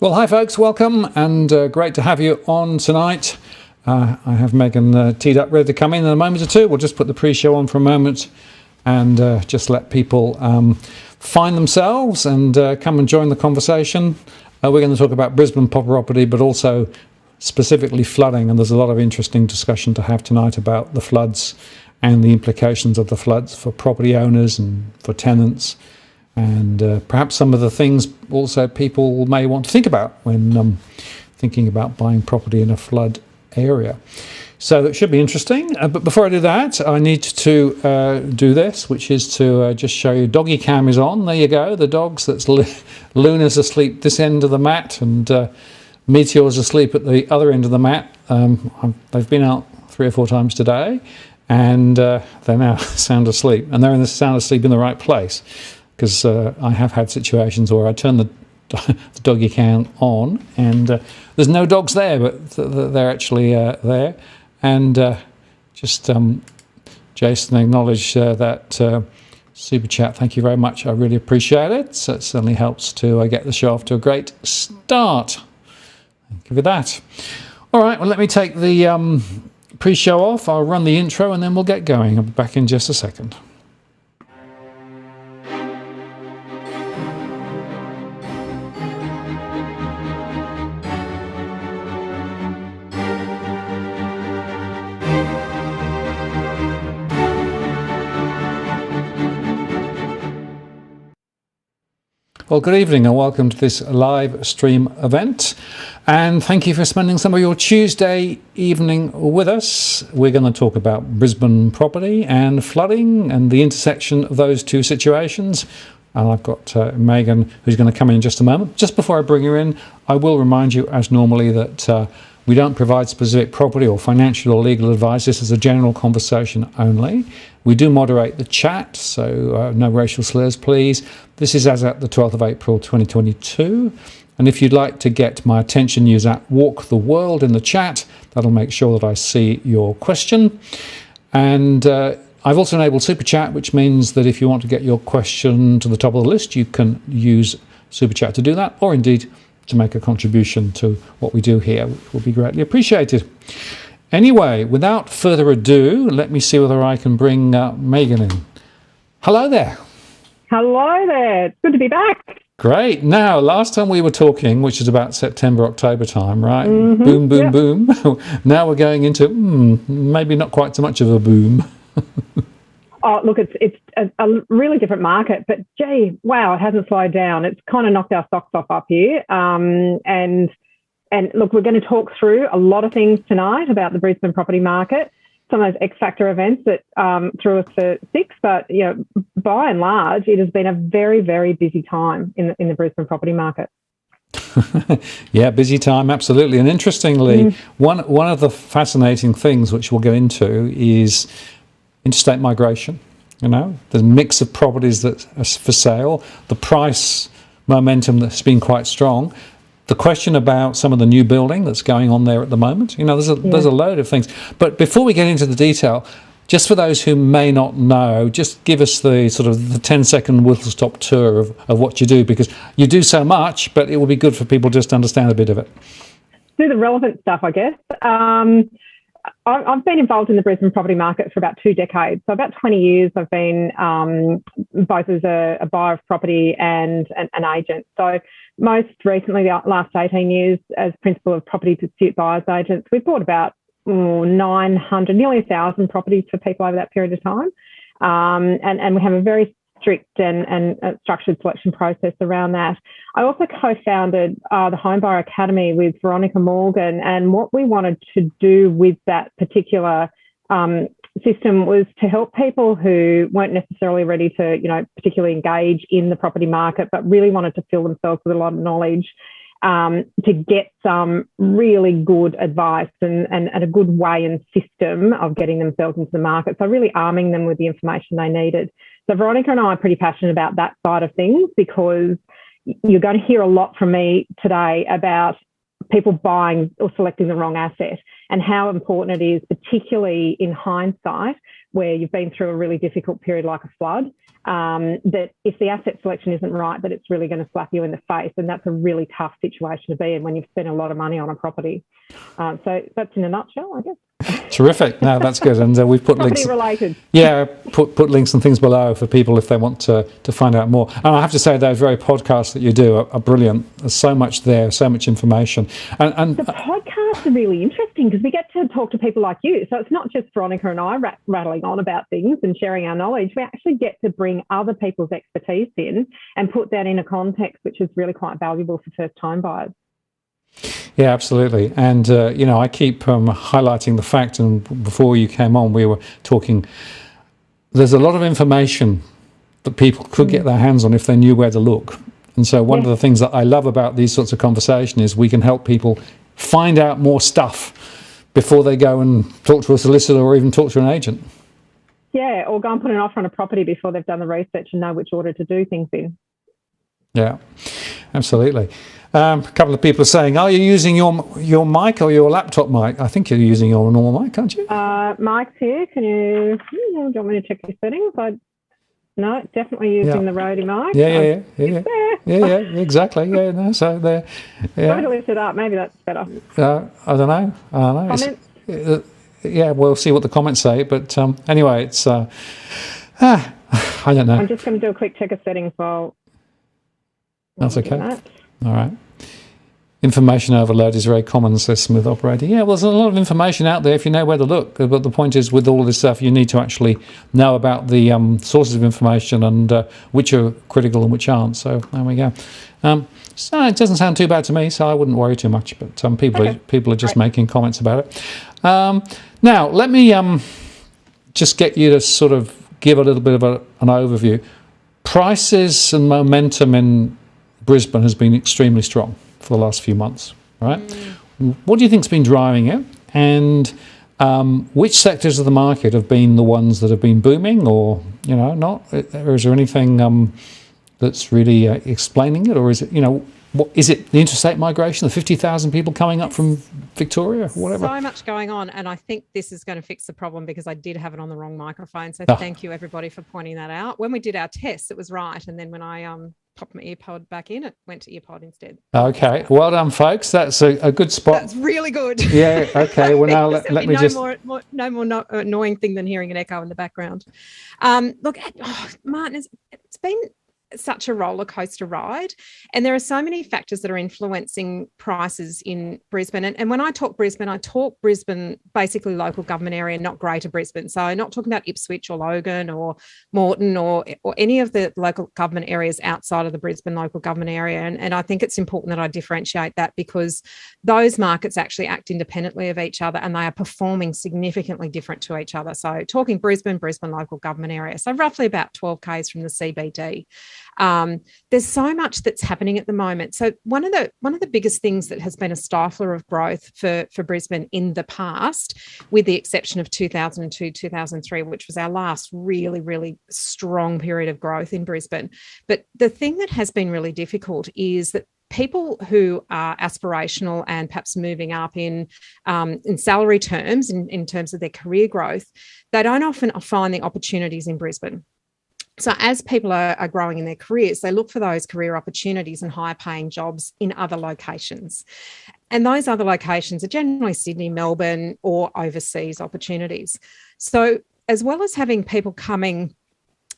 Well, hi folks, welcome, and great to have you on tonight. I have Meighan teed up, ready to come in a moment or two. We'll just put the pre-show on for a moment and just let people find themselves and come and join the conversation. We're going to talk about Brisbane property, but also specifically flooding, and there's a lot of interesting discussion to have tonight about the floods and the implications of the floods for property owners and for tenants, and perhaps some of the things also people may want to think about when thinking about buying property in a flood area. So it should be interesting. But before I do that, I need to do this, which is to just show you doggy cam is on. There you go. The dogs. That's Luna's asleep this end of the mat, and Meteor's asleep at the other end of the mat. They've been out 3 or 4 times today, and they're now sound asleep. And they're in the sound asleep in the right place, because I have had situations where I turn the doggy cam on and there's no dogs there, but they're actually there. And just Jason acknowledged that super chat. Thank you very much. I really appreciate it. So it certainly helps to get the show off to a great start. Thank you for that. All right, well, let me take the pre-show off. I'll run the intro and then we'll get going. I'll be back in just a second. Well, good evening and welcome to this live stream event, and thank you for spending some of your Tuesday evening with us. We're going to talk about Brisbane property and flooding and the intersection of those two situations, and I've got Meighan, who's going to come in just a moment. Just before I bring her in, I will remind you, as normally, that we don't provide specific property or financial or legal advice. This is a general conversation only. We do moderate the chat, so no racial slurs, please. This is as at the 12th of April 2022. And if you'd like to get my attention, use at Walk the World in the chat. That'll make sure that I see your question. And I've also enabled Super Chat, which means that if you want to get your question to the top of the list, you can use Super Chat to do that, or indeed to make a contribution to what we do here, which will be greatly appreciated. Anyway, without further ado, let me see whether I can bring Meighan in. Hello there. Hello there. It's good to be back. Great. Now, last time we were talking, which is about September, October time, right? Mm-hmm. Boom, boom, boom. Now we're going into maybe not quite so much of a boom. Oh, look, it's a really different market, but gee, wow, it hasn't slowed down. It's kind of knocked our socks off up here. And look, we're going to talk through a lot of things tonight about the Brisbane property market, some of those X factor events that threw us for 6. But you know, by and large, it has been a very, very busy time in the Brisbane property market. Yeah, busy time, absolutely. And interestingly, one of the fascinating things which we'll go into is interstate migration. You know, the mix of properties that are for sale, the price momentum that's been quite strong. The question about some of the new building that's going on there at the moment, you know, there's a load of things. But before we get into the detail, just for those who may not know, just give us the sort of the 10-second whistle-stop tour of what you do, because you do so much, but it will be good for people just to understand a bit of it. Do the relevant stuff, I guess. I've been involved in the Brisbane property market for about 2 decades. So about 20 years I've been both as a buyer of property and an agent. So most recently, the last 18 years as principal of property dispute buyers agents, we've bought about 900, nearly 1,000 properties for people over that period of time. And we have a very strict and structured selection process around that. I also co-founded the Home Buyer Academy with Veronica Morgan, and what we wanted to do with that particular system was to help people who weren't necessarily ready to, you know, particularly engage in the property market, but really wanted to fill themselves with a lot of knowledge to get some really good advice and a good way and system of getting themselves into the market. So really arming them with the information they needed. So Veronica and I are pretty passionate about that side of things, because you're going to hear a lot from me today about people buying or selecting the wrong asset and how important it is, particularly in hindsight, where you've been through a really difficult period like a flood, that if the asset selection isn't right, that it's really going to slap you in the face, and that's a really tough situation to be in when you've spent a lot of money on a property. So that's in a nutshell, I guess. Terrific. No, that's good. And we've put links. Related. Yeah, put links and things below for people if they want to find out more. And I have to say, those very podcasts that you do are brilliant. There's so much there, so much information. And the podcasts are really interesting because we get to talk to people like you. So it's not just Veronica and I rattling on about things and sharing our knowledge. We actually get to bring other people's expertise in and put that in a context which is really quite valuable for first-time buyers. Yeah, absolutely. And, I keep highlighting the fact, and before you came on, we were talking, there's a lot of information that people could get their hands on if they knew where to look. And so one of the things that I love about these sorts of conversations is we can help people find out more stuff before they go and talk to a solicitor or even talk to an agent. Yeah, or go and put an offer on a property before they've done the research and know which order to do things in. Yeah, absolutely. A couple of people are saying, are you using your mic or your laptop mic? I think you're using your normal mic, aren't you? Mic's here. Do you want me to check your settings? No, definitely using the roadie mic. Yeah, exactly. Yeah, no, so there. Yeah. I'm going to lift it up. Maybe that's better. I don't know. Comments? Yeah, we'll see what the comments say. But anyway, it's I don't know. I'm just going to do a quick check of settings while. That's okay. All right. Information overload is very common, says Smooth Operator. Yeah, well, there's a lot of information out there if you know where to look. But the point is, with all of this stuff, you need to actually know about the sources of information and which are critical and which aren't. So there we go. So it doesn't sound too bad to me, so I wouldn't worry too much. But people are just making comments about it. Now, let me just get you to sort of give a little bit of an overview. Prices and momentum in Brisbane has been extremely strong for the last few months, right? What do you think's been driving it? And which sectors of the market have been the ones that have been booming, or not? Or is there anything that's really explaining it, or is it what is it? The interstate migration, the 50,000 people coming up from Victoria, or whatever. So much going on, and I think this is going to fix the problem because I did have it on the wrong microphone. So thank you everybody for pointing that out. When we did our tests, it was right, and then when I popped my earpod back in, it went to earpod instead. Okay, well done, folks. That's a good spot. That's really good. Yeah. Okay. Well, now let me just. No more annoying thing than hearing an echo in the background. Look, Martin, it's been such a roller coaster ride, and there are so many factors that are influencing prices in Brisbane. And when I talk Brisbane basically local government area, not Greater Brisbane. So I'm not talking about Ipswich or Logan or Moreton or any of the local government areas outside of the Brisbane local government area. And I think it's important that I differentiate that because those markets actually act independently of each other and they are performing significantly different to each other. So talking Brisbane local government area, so roughly about 12 k's from the CBD. There's so much that's happening at the moment. So one of the biggest things that has been a stifler of growth for Brisbane in the past, with the exception of 2002, 2003, which was our last really, really strong period of growth in Brisbane. But the thing that has been really difficult is that people who are aspirational and perhaps moving up in salary terms, in terms of their career growth, they don't often find the opportunities in Brisbane. So as people are growing in their careers, they look for those career opportunities and higher paying jobs in other locations. And those other locations are generally Sydney, Melbourne, or overseas opportunities. So as well as having people coming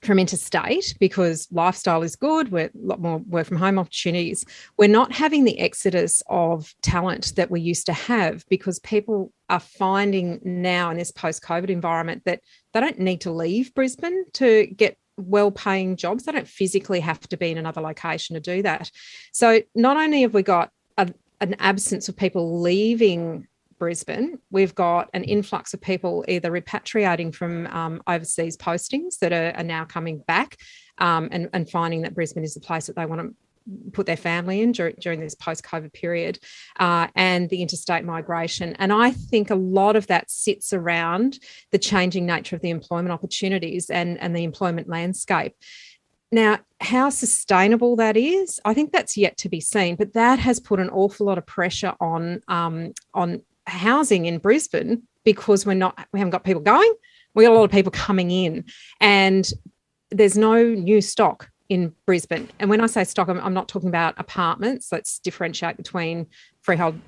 from interstate because lifestyle is good, we're a lot more work from home opportunities, we're not having the exodus of talent that we used to have because people are finding now in this post-COVID environment that they don't need to leave Brisbane to get well-paying jobs. They don't physically have to be in another location to do that. So not only have we got an absence of people leaving Brisbane, we've got an influx of people either repatriating from overseas postings that are now coming back and finding that Brisbane is the place that they want to put their family in during this post-COVID period, and the interstate migration. And I think a lot of that sits around the changing nature of the employment opportunities and the employment landscape. Now, how sustainable that is, I think that's yet to be seen, but that has put an awful lot of pressure on housing in Brisbane because we haven't got people going. We got a lot of people coming in, and there's no new stock in Brisbane. And when I say stock, I'm not talking about apartments. Let's differentiate between freehold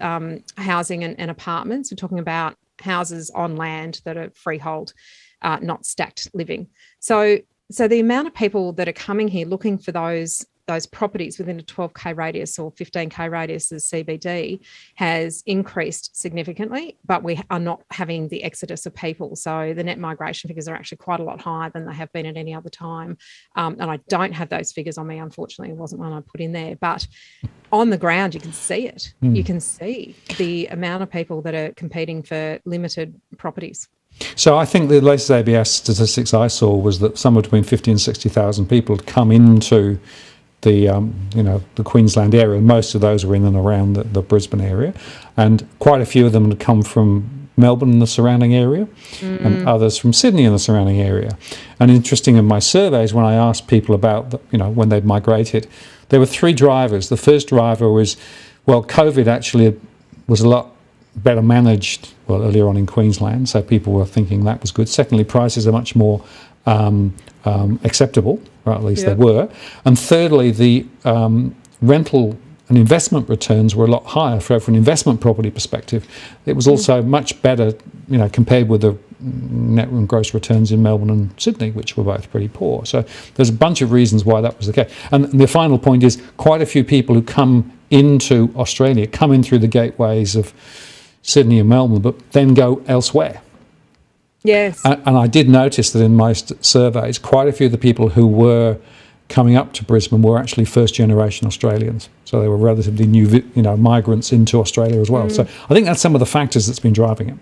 housing and apartments. We're talking about houses on land that are freehold, not stacked living. So the amount of people that are coming here looking for those properties within a 12K radius or 15K radius of CBD has increased significantly, but we are not having the exodus of people. So the net migration figures are actually quite a lot higher than they have been at any other time. And I don't have those figures on me, unfortunately. It wasn't one I put in there. But on the ground, you can see it. You can see the amount of people that are competing for limited properties. So I think the latest ABS statistics I saw was that somewhere between 50 and 60,000 people had come into the Queensland area. Most of those were in and around the Brisbane area, and quite a few of them had come from Melbourne and the surrounding area, and others from Sydney and the surrounding area. And interesting, in my surveys, when I asked people about when they'd migrated, there were three drivers. The first driver was, well, COVID actually was a lot better managed earlier on in Queensland, so people were thinking that was good. Secondly, prices are much more acceptable, or at least they were. And thirdly, the rental and investment returns were a lot higher from an investment property perspective. It was also much better, compared with the net and gross returns in Melbourne and Sydney, which were both pretty poor. So there's a bunch of reasons why that was the case. And the final point is, quite a few people who come into Australia come in through the gateways of Sydney and Melbourne, but then go elsewhere. Yes. And I did notice that in my surveys, quite a few of the people who were coming up to Brisbane were actually first-generation Australians. So they were relatively new, migrants into Australia as well. So I think that's some of the factors that's been driving it.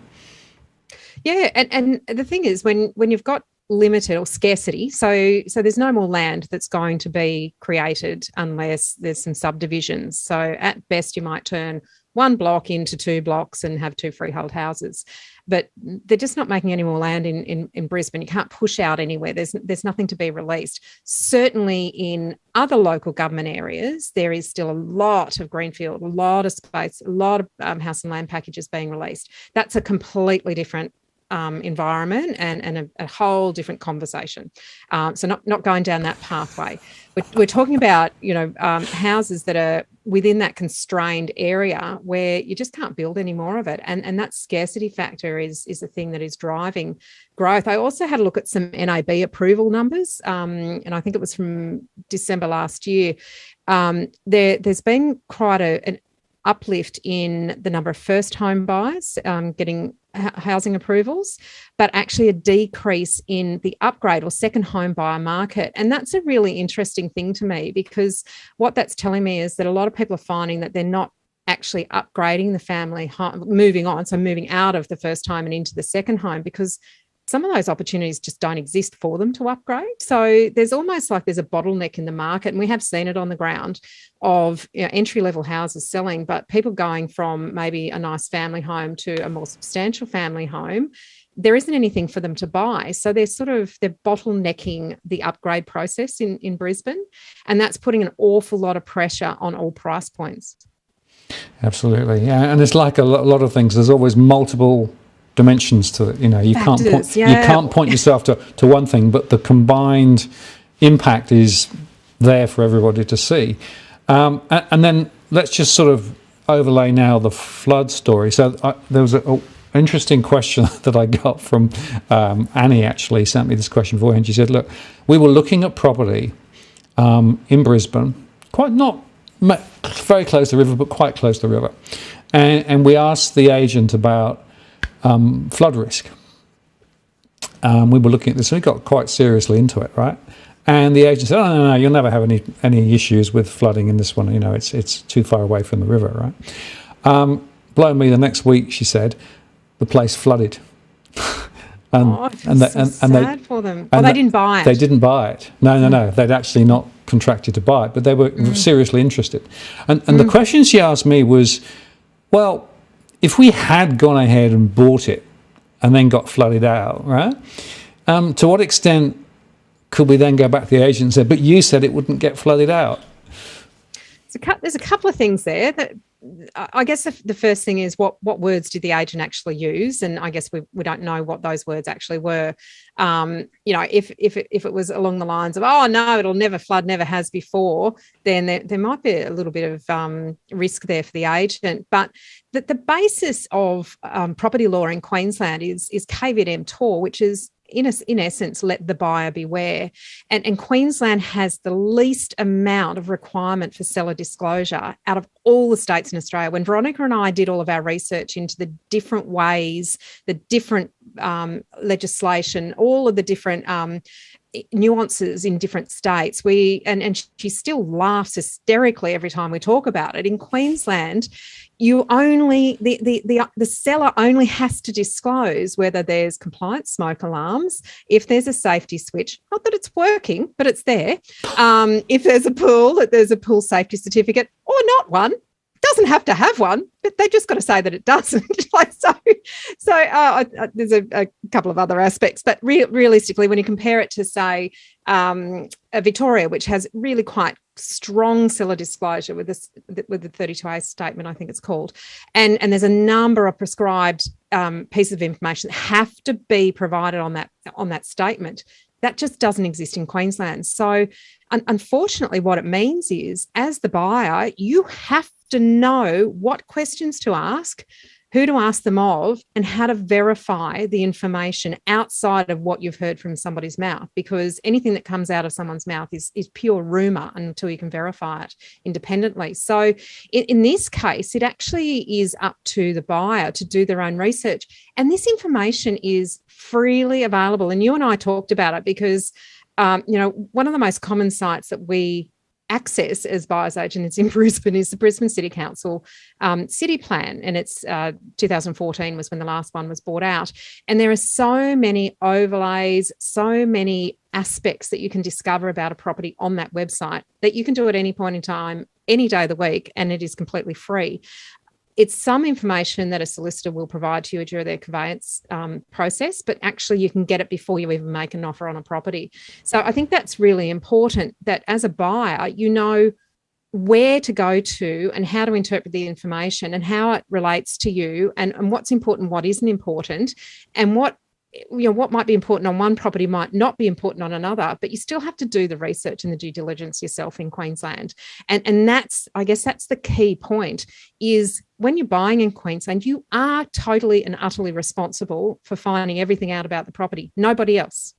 Yeah, and the thing is, when you've got limited or scarcity, so there's no more land that's going to be created unless there's some subdivisions. So at best, you might turn one block into two blocks and have two freehold houses. But they're just not making any more land in Brisbane. You can't push out anywhere. There's nothing to be released. Certainly in other local government areas, there is still a lot of greenfield, a lot of space, a lot of house and land packages being released. That's a completely different environment and a whole different conversation. So not going down that pathway. We're talking about houses that are within that constrained area where you just can't build any more of it, and that scarcity factor is the thing that is driving growth. I also had a look at some NAB approval numbers, and I think it was from December last year. There's been quite an uplift in the number of first home buyers getting housing approvals, but actually a decrease in the upgrade or second home buyer market. And that's a really interesting thing to me, because what that's telling me is that a lot of people are finding that they're not actually upgrading the family home, moving out of the first home and into the second home, because some of those opportunities just don't exist for them to upgrade. So there's almost like there's a bottleneck in the market, and we have seen it on the ground of entry-level houses selling, but people going from maybe a nice family home to a more substantial family home, there isn't anything for them to buy. So they're bottlenecking the upgrade process in Brisbane, and that's putting an awful lot of pressure on all price points. Absolutely, yeah. And it's like a lot of things. There's always multiple dimensions to it. You can't point yourself to one thing, but the combined impact is there for everybody to see. And then let's just sort of overlay now the flood story. So there was an interesting question that I got from Annie. Actually sent me this question beforehand. She said, look, we were looking at property in Brisbane, quite not very close to the river, but quite close to the river, and we asked the agent about flood risk. We were looking at this, and we got quite seriously into it, right? And the agent said, no, you'll never have any issues with flooding in this one. It's too far away from the river, right? Blow me, the next week, she said, the place flooded. Sad for them. Well, they didn't buy it. They didn't buy it. No. They'd actually not contracted to buy it, but they were seriously interested. And the question she asked me was, well, if we had gone ahead and bought it and then got flooded out, right, to what extent could we then go back to the agent and say, but you said it wouldn't get flooded out? There's a couple of things there. That I guess the first thing is what words did the agent actually use, and I guess we don't know what those words actually were. If it was along the lines of, oh no, it'll never flood, never has before, then there might be a little bit of risk there for the agent. But the basis of property law in Queensland is caveat emptor, which is in essence, let the buyer beware. And Queensland has the least amount of requirement for seller disclosure out of all the states in Australia. When Veronica and I did all of our research into the different ways, the different legislation, all of the different nuances in different states, and she still laughs hysterically every time we talk about it. In Queensland, you only the seller only has to disclose whether there's compliant smoke alarms, if there's a safety switch, not that it's working, but it's there. If there's a pool, that there's a pool safety certificate, or not one. Doesn't have to have one, but they just got to say that it doesn't. There's a couple of other aspects, but realistically, when you compare it to, say, Victoria, which has really quite strong seller disclosure with the 32A statement, I think it's called, and there's a number of prescribed pieces of information that have to be provided on that statement. That just doesn't exist in Queensland. So, unfortunately, what it means is, as the buyer, you have to know what questions to ask, who to ask them of, and how to verify the information outside of what you've heard from somebody's mouth, because anything that comes out of someone's mouth is pure rumour until you can verify it independently. So in this case, it actually is up to the buyer to do their own research. And this information is freely available. And you and I talked about it because, one of the most common sites that we access as buyer's agents in Brisbane is the Brisbane City Council city plan, and it's 2014 was when the last one was brought out. And there are so many overlays, so many aspects that you can discover about a property on that website that you can do at any point in time, any day of the week, and it is completely free. It's some information that a solicitor will provide to you during their conveyance process, but actually you can get it before you even make an offer on a property. So I think that's really important, that as a buyer, you know where to go to and how to interpret the information and how it relates to you, and what's important, what isn't important, and what might be important on one property might not be important on another, but you still have to do the research and the due diligence yourself in Queensland. And that's, I guess that's the key point, is when you're buying in Queensland, you are totally and utterly responsible for finding everything out about the property. Nobody else.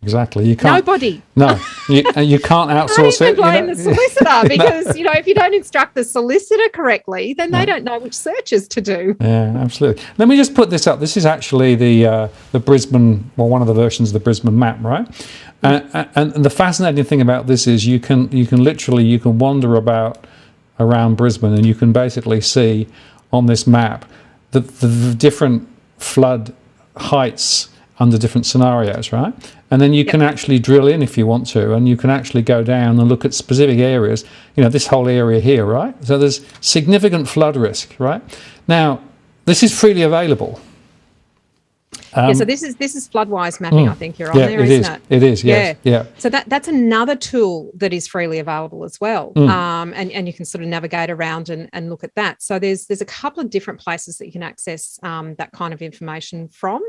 Exactly. You can't. Nobody. No, you can't outsource it. Blame the solicitor because if you don't instruct the solicitor correctly, then they don't know which searches to do. Yeah, absolutely. Let me just put this up. This is actually the Brisbane, one of the versions of the Brisbane Map, right? And the fascinating thing about this is you can wander around Brisbane, and you can basically see on this map the different flood heights under different scenarios, right? And then you can actually drill in if you want to, and you can actually go down and look at specific areas, this whole area here, right? So there's significant flood risk, right? Now, this is freely available. So this is FloodWise mapping, I think you're on there, isn't it? It is, yes. Yeah. So that's another tool that is freely available as well. And you can sort of navigate around and look at that. So there's a couple of different places that you can access that kind of information from.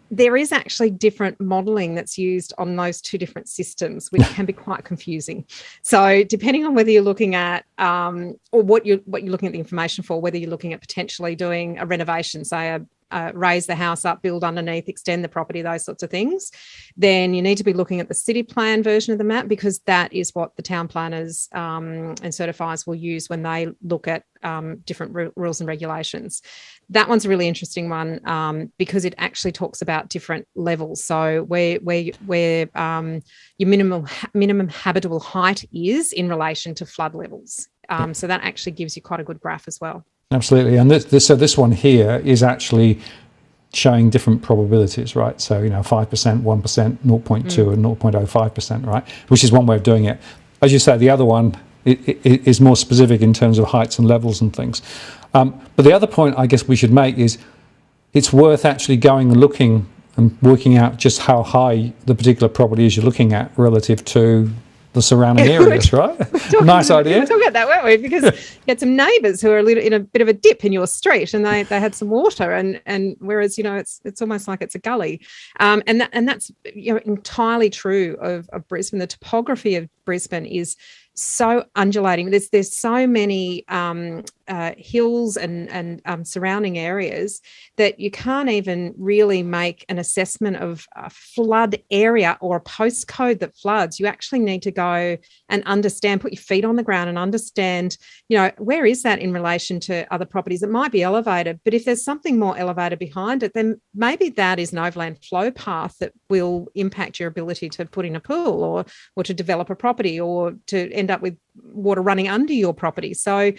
There is actually different modelling that's used on those two different systems, which can be quite confusing. So depending on whether you're looking at or what you're looking at the information for, whether you're looking at potentially doing a renovation, say raise the house up, build underneath, extend the property, those sorts of things, then you need to be looking at the city plan version of the map, because that is what the town planners and certifiers will use when they look at different rules and regulations. That one's a really interesting one because it actually talks about different levels. So where your minimum habitable height is in relation to flood levels. So that actually gives you quite a good graph as well. Absolutely. And this one here is actually showing different probabilities, right? So, 5%, 1%, 0.2 and 0.05%, right? Which is one way of doing it. As you say, the other one is more specific in terms of heights and levels and things. But the other point I guess we should make is it's worth actually going and looking and working out just how high the particular property is you're looking at relative to the surrounding areas, right? Nice idea. We were talking about that, weren't we? Because you had some neighbours who are in a bit of a dip in your street, and they had some water, and whereas it's almost like it's a gully, and that's entirely true of Brisbane. The topography of Brisbane is so undulating. There's so many hills and surrounding areas that you can't even really make an assessment of a flood area or a postcode that floods. You actually need to go and understand, put your feet on the ground and understand, where is that in relation to other properties? It might be elevated, but if there's something more elevated behind it, then maybe that is an overland flow path that will impact your ability to put in a pool or to develop a property or to end up with water running under your property. So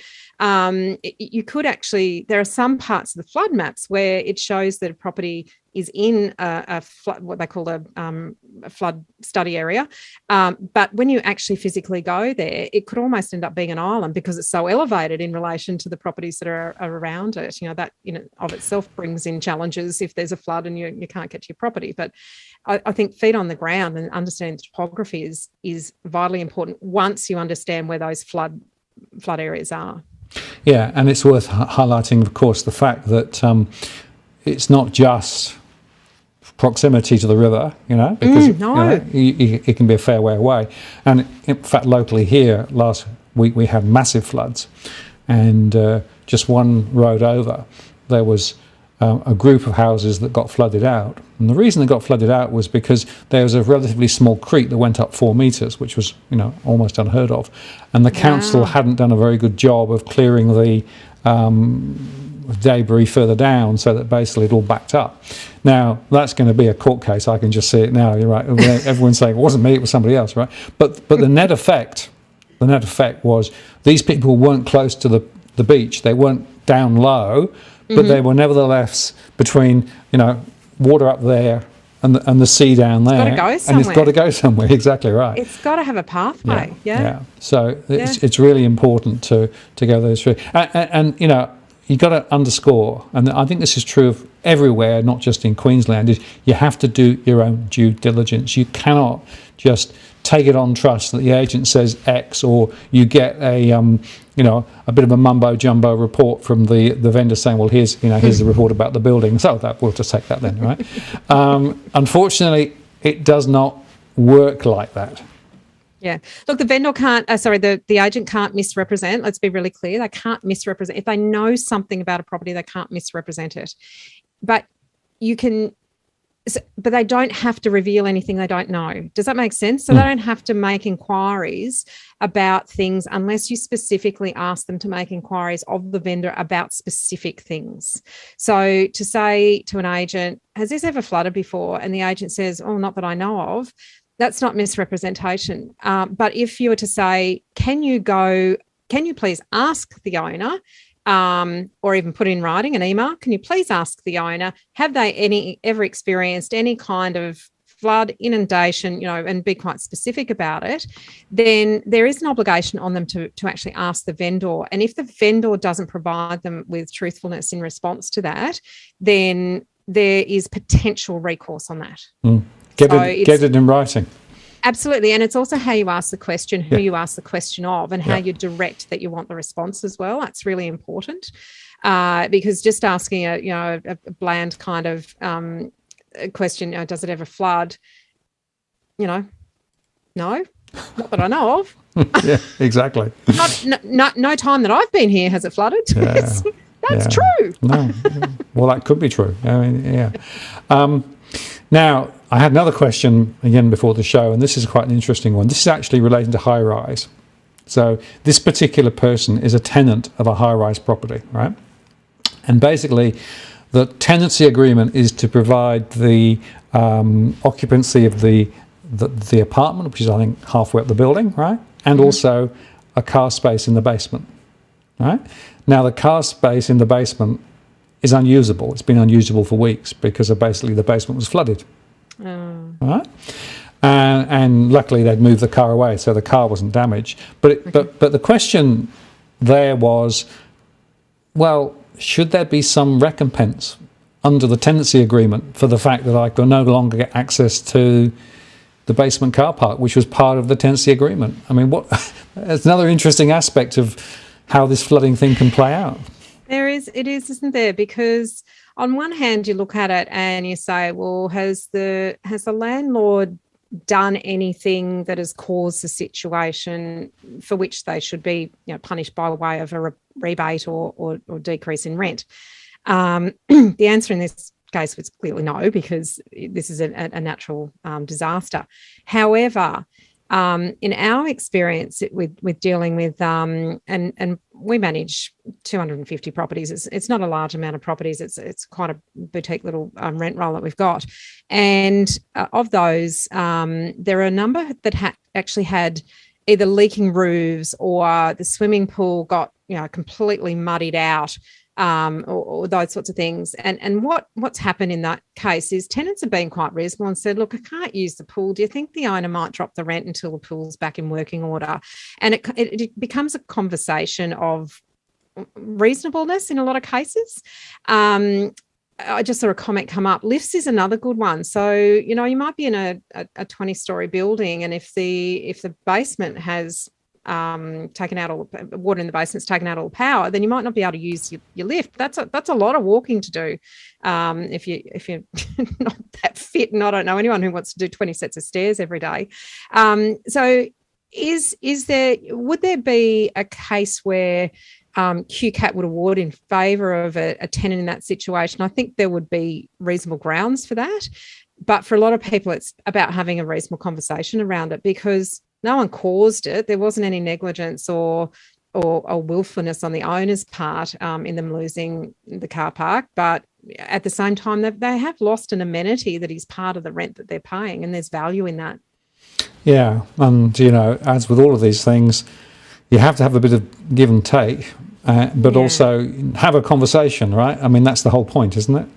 you could actually, there are some parts of the flood maps where it shows that a property is in a flood, what they call a flood study area. But when you actually physically go there, it could almost end up being an island because it's so elevated in relation to the properties that are around it. That of itself brings in challenges if there's a flood and you can't get to your property. But I think feet on the ground and understanding the topography is vitally important once you understand where those flood areas are. Yeah, and it's worth highlighting, of course, the fact that it's not just proximity to the river, because it can be a fair way away. And in fact, locally here, last week we had massive floods, and just one road over, there was a group of houses that got flooded out. And the reason they got flooded out was because there was a relatively small creek that went up 4 metres, which was, almost unheard of. And the council hadn't done a very good job of clearing the debris further down, so that basically it all backed up. Now, that's going to be a court case. I can just see it now. You're right. Everyone's saying it wasn't me, it was somebody else, right? But the net effect was these people weren't close to the beach. They weren't down low, but they were nevertheless between, water up there and the sea down there. It's got to go somewhere. And it's got to go somewhere, exactly right. It's got to have a pathway, yeah. So it's really important to go those through. And you've got to underscore, and I think this is true of everywhere, not just in Queensland, is you have to do your own due diligence. You cannot just take it on trust that the agent says X, or you get a bit of a mumbo jumbo report from the vendor saying, well, here's the report about the building, so we'll just take that then, right? Unfortunately, it does not work like that. Yeah. Look, the vendor can't, the agent can't misrepresent. Let's be really clear. They can't misrepresent. If they know something about a property, they can't misrepresent it. But but they don't have to reveal anything they don't know. Does that make sense? So they don't have to make inquiries about things unless you specifically ask them to make inquiries of the vendor about specific things. So to say to an agent, has this ever flooded before? And the agent says, oh, not that I know of. That's not misrepresentation. But if you were to say, can you please ask the owner, or even put in writing an email, can you please ask the owner, have they ever experienced any kind of flood, inundation, and be quite specific about it, then there is an obligation on them to actually ask the vendor. And if the vendor doesn't provide them with truthfulness in response to that, then there is potential recourse on that. Get it in writing. Absolutely. And it's also how you ask the question, who you ask the question of, and how you direct that you want the response as well. That's really important, because just asking a bland kind of question, does it ever flood? No, not that I know of. Yeah, exactly. No time that I've been here has it flooded. Yeah. That's true. No. Well, that could be true. I mean, yeah. Now, I had another question again before the show, and this is quite an interesting one. This is actually relating to high-rise. So this particular person is a tenant of a high-rise property, right? And basically, the tenancy agreement is to provide the occupancy of the apartment, which is, I think, halfway up the building, right? And also a car space in the basement, right? Now, the car space in the basement is unusable. It's been unusable for weeks because basically the basement was flooded. Right? And luckily they'd moved the car away, so the car wasn't damaged. But the question there was, well, should there be some recompense under the tenancy agreement for the fact that I could no longer get access to the basement car park, which was part of the tenancy agreement. I mean, it's another interesting aspect of how this flooding thing can play out. It is, isn't there? Because on one hand, you look at it and you say, well, has the landlord done anything that has caused the situation for which they should be, punished by way of a rebate or decrease in rent? The answer in this case was clearly no, because this is a natural disaster. However, in our experience with dealing with and we manage 250 properties. It's not a large amount of properties. It's quite a boutique little rent roll that we've got, and of those, there are a number that actually had either leaking roofs or the swimming pool got completely muddied out. Or those sorts of things. And what's happened in that case is tenants have been quite reasonable and said, look, I can't use the pool. Do you think the owner might drop the rent until the pool's back in working order? And it becomes a conversation of reasonableness in a lot of cases. I just saw a comment come up. Lifts is another good one. So, you might be in a 20-story building, and if the basement has taken out all the water in the basement's taken out all the power, then you might not be able to use your lift. That's a lot of walking to do if you're not that fit, and I don't know anyone who wants to do 20 sets of stairs every day. So would there be a case where QCAT would award in favour of a tenant in that situation? I think there would be reasonable grounds for that, but for a lot of people, it's about having a reasonable conversation around it, because no one caused it. There wasn't any negligence or willfulness on the owner's part in them losing the car park. But at the same time, they have lost an amenity that is part of the rent that they're paying, and there's value in that. Yeah, and, as with all of these things, you have to have a bit of give and take, but also have a conversation, right? I mean, that's the whole point, isn't it?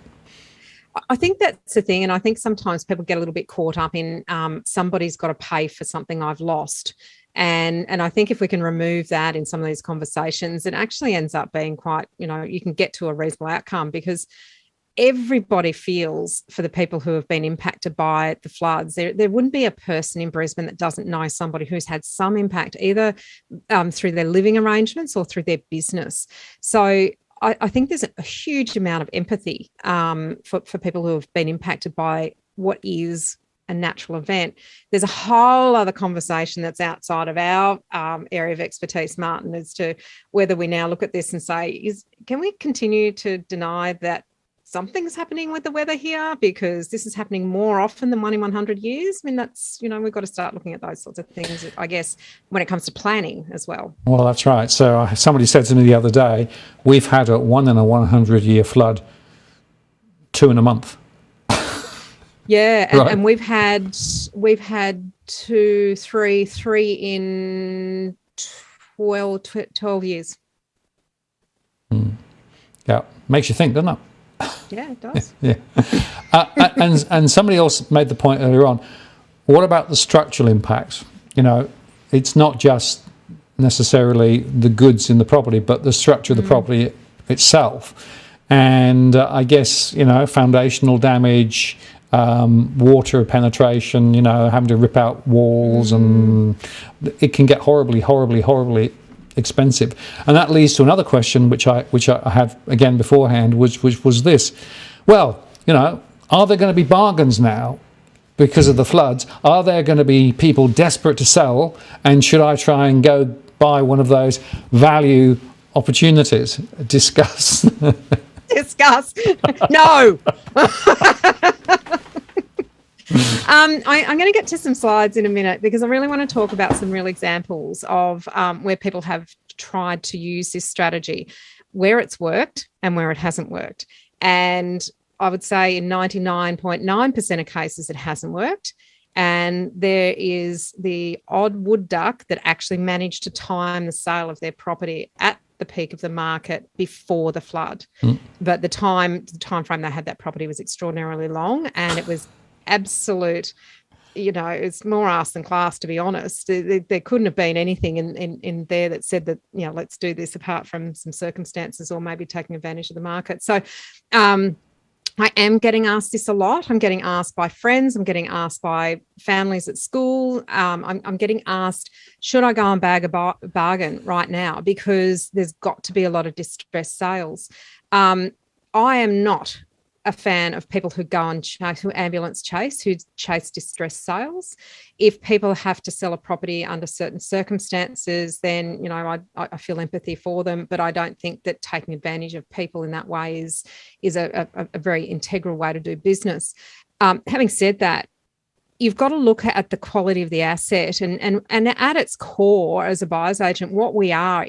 I think that's the thing, and I think sometimes people get a little bit caught up in somebody's got to pay for something I've lost, and I think if we can remove that in some of these conversations, it actually ends up being quite, you can get to a reasonable outcome, because everybody feels for the people who have been impacted by the floods. There wouldn't be a person in Brisbane that doesn't know somebody who's had some impact, either through their living arrangements or through their business. So I think there's a huge amount of empathy for people who have been impacted by what is a natural event. There's a whole other conversation that's outside of our area of expertise, Martin, as to whether we now look at this and say, can we continue to deny that something's happening with the weather here, because this is happening more often than 1 in 100 years? I mean, that's, we've got to start looking at those sorts of things, I guess, when it comes to planning as well. Well, that's right. So somebody said to me the other day, we've had a 1 in a 100-year flood 2 in a month. Yeah, right. And we've had 2, 3 in 12 years. Yeah, makes you think, doesn't it? Yeah, it does. Yeah. And somebody else made the point earlier on, what about the structural impact? It's not just necessarily the goods in the property, but the structure of the property itself. And I guess, foundational damage, water penetration, having to rip out walls, and it can get horribly expensive. And that leads to another question, which I had again beforehand, which was this: well, are there going to be bargains now because of the floods? Are there going to be people desperate to sell, and should I try and go buy one of those value opportunities? Discuss. No. I'm going to get to some slides in a minute, because I really want to talk about some real examples of where people have tried to use this strategy, where it's worked and where it hasn't worked. And I would say in 99.9% of cases it hasn't worked. And there is the odd wood duck that actually managed to time the sale of their property at the peak of the market before the flood. But the time frame they had that property was extraordinarily long, and it was absolute, it's more arse than class, to be honest. There couldn't have been anything in there that said that, let's do this, apart from some circumstances or maybe taking advantage of the market. So I am getting asked this a lot. I'm getting asked by friends. I'm getting asked by families at school. I'm getting asked, should I go and bag a bargain right now? Because there's got to be a lot of distressed sales. I am not a fan of people who go and who ambulance chase, who chase distressed sales. If people have to sell a property under certain circumstances, then, I feel empathy for them, but I don't think that taking advantage of people in that way is a very integral way to do business. Having said that, you've got to look at the quality of the asset, and at its core, as a buyer's agent, what we are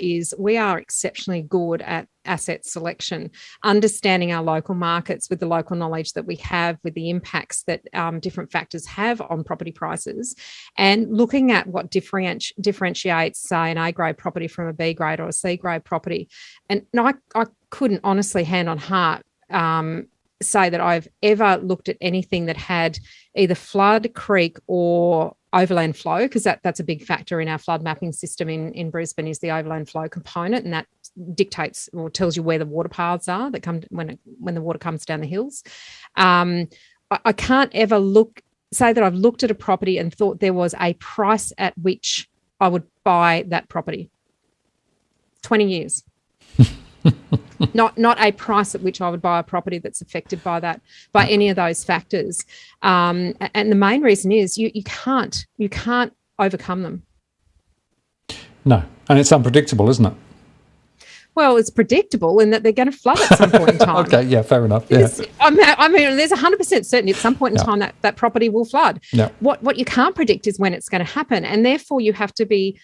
exceptionally good at asset selection, understanding our local markets with the local knowledge that we have, with the impacts that different factors have on property prices, and looking at what differentiates, say, an A grade property from a B grade or a C grade property. And I couldn't honestly, hand on heart, say that I've ever looked at anything that had either flood, creek, or overland flow, because that's a big factor in our flood mapping system in Brisbane, is the overland flow component, and that dictates or tells you where the water paths are that come when the water comes down the hills. I can't ever say that I've looked at a property and thought there was a price at which I would buy that property. 20 years. Not a price at which I would buy a property that's affected by any of those factors. And the main reason is you can't overcome them. No, and it's unpredictable, isn't it? Well, it's predictable in that they're going to flood at some point in time. Okay, yeah, fair enough. Yeah. I mean, there's 100% certainty at some point in time that property will flood. Yeah. What you can't predict is when it's going to happen, and therefore you have to be,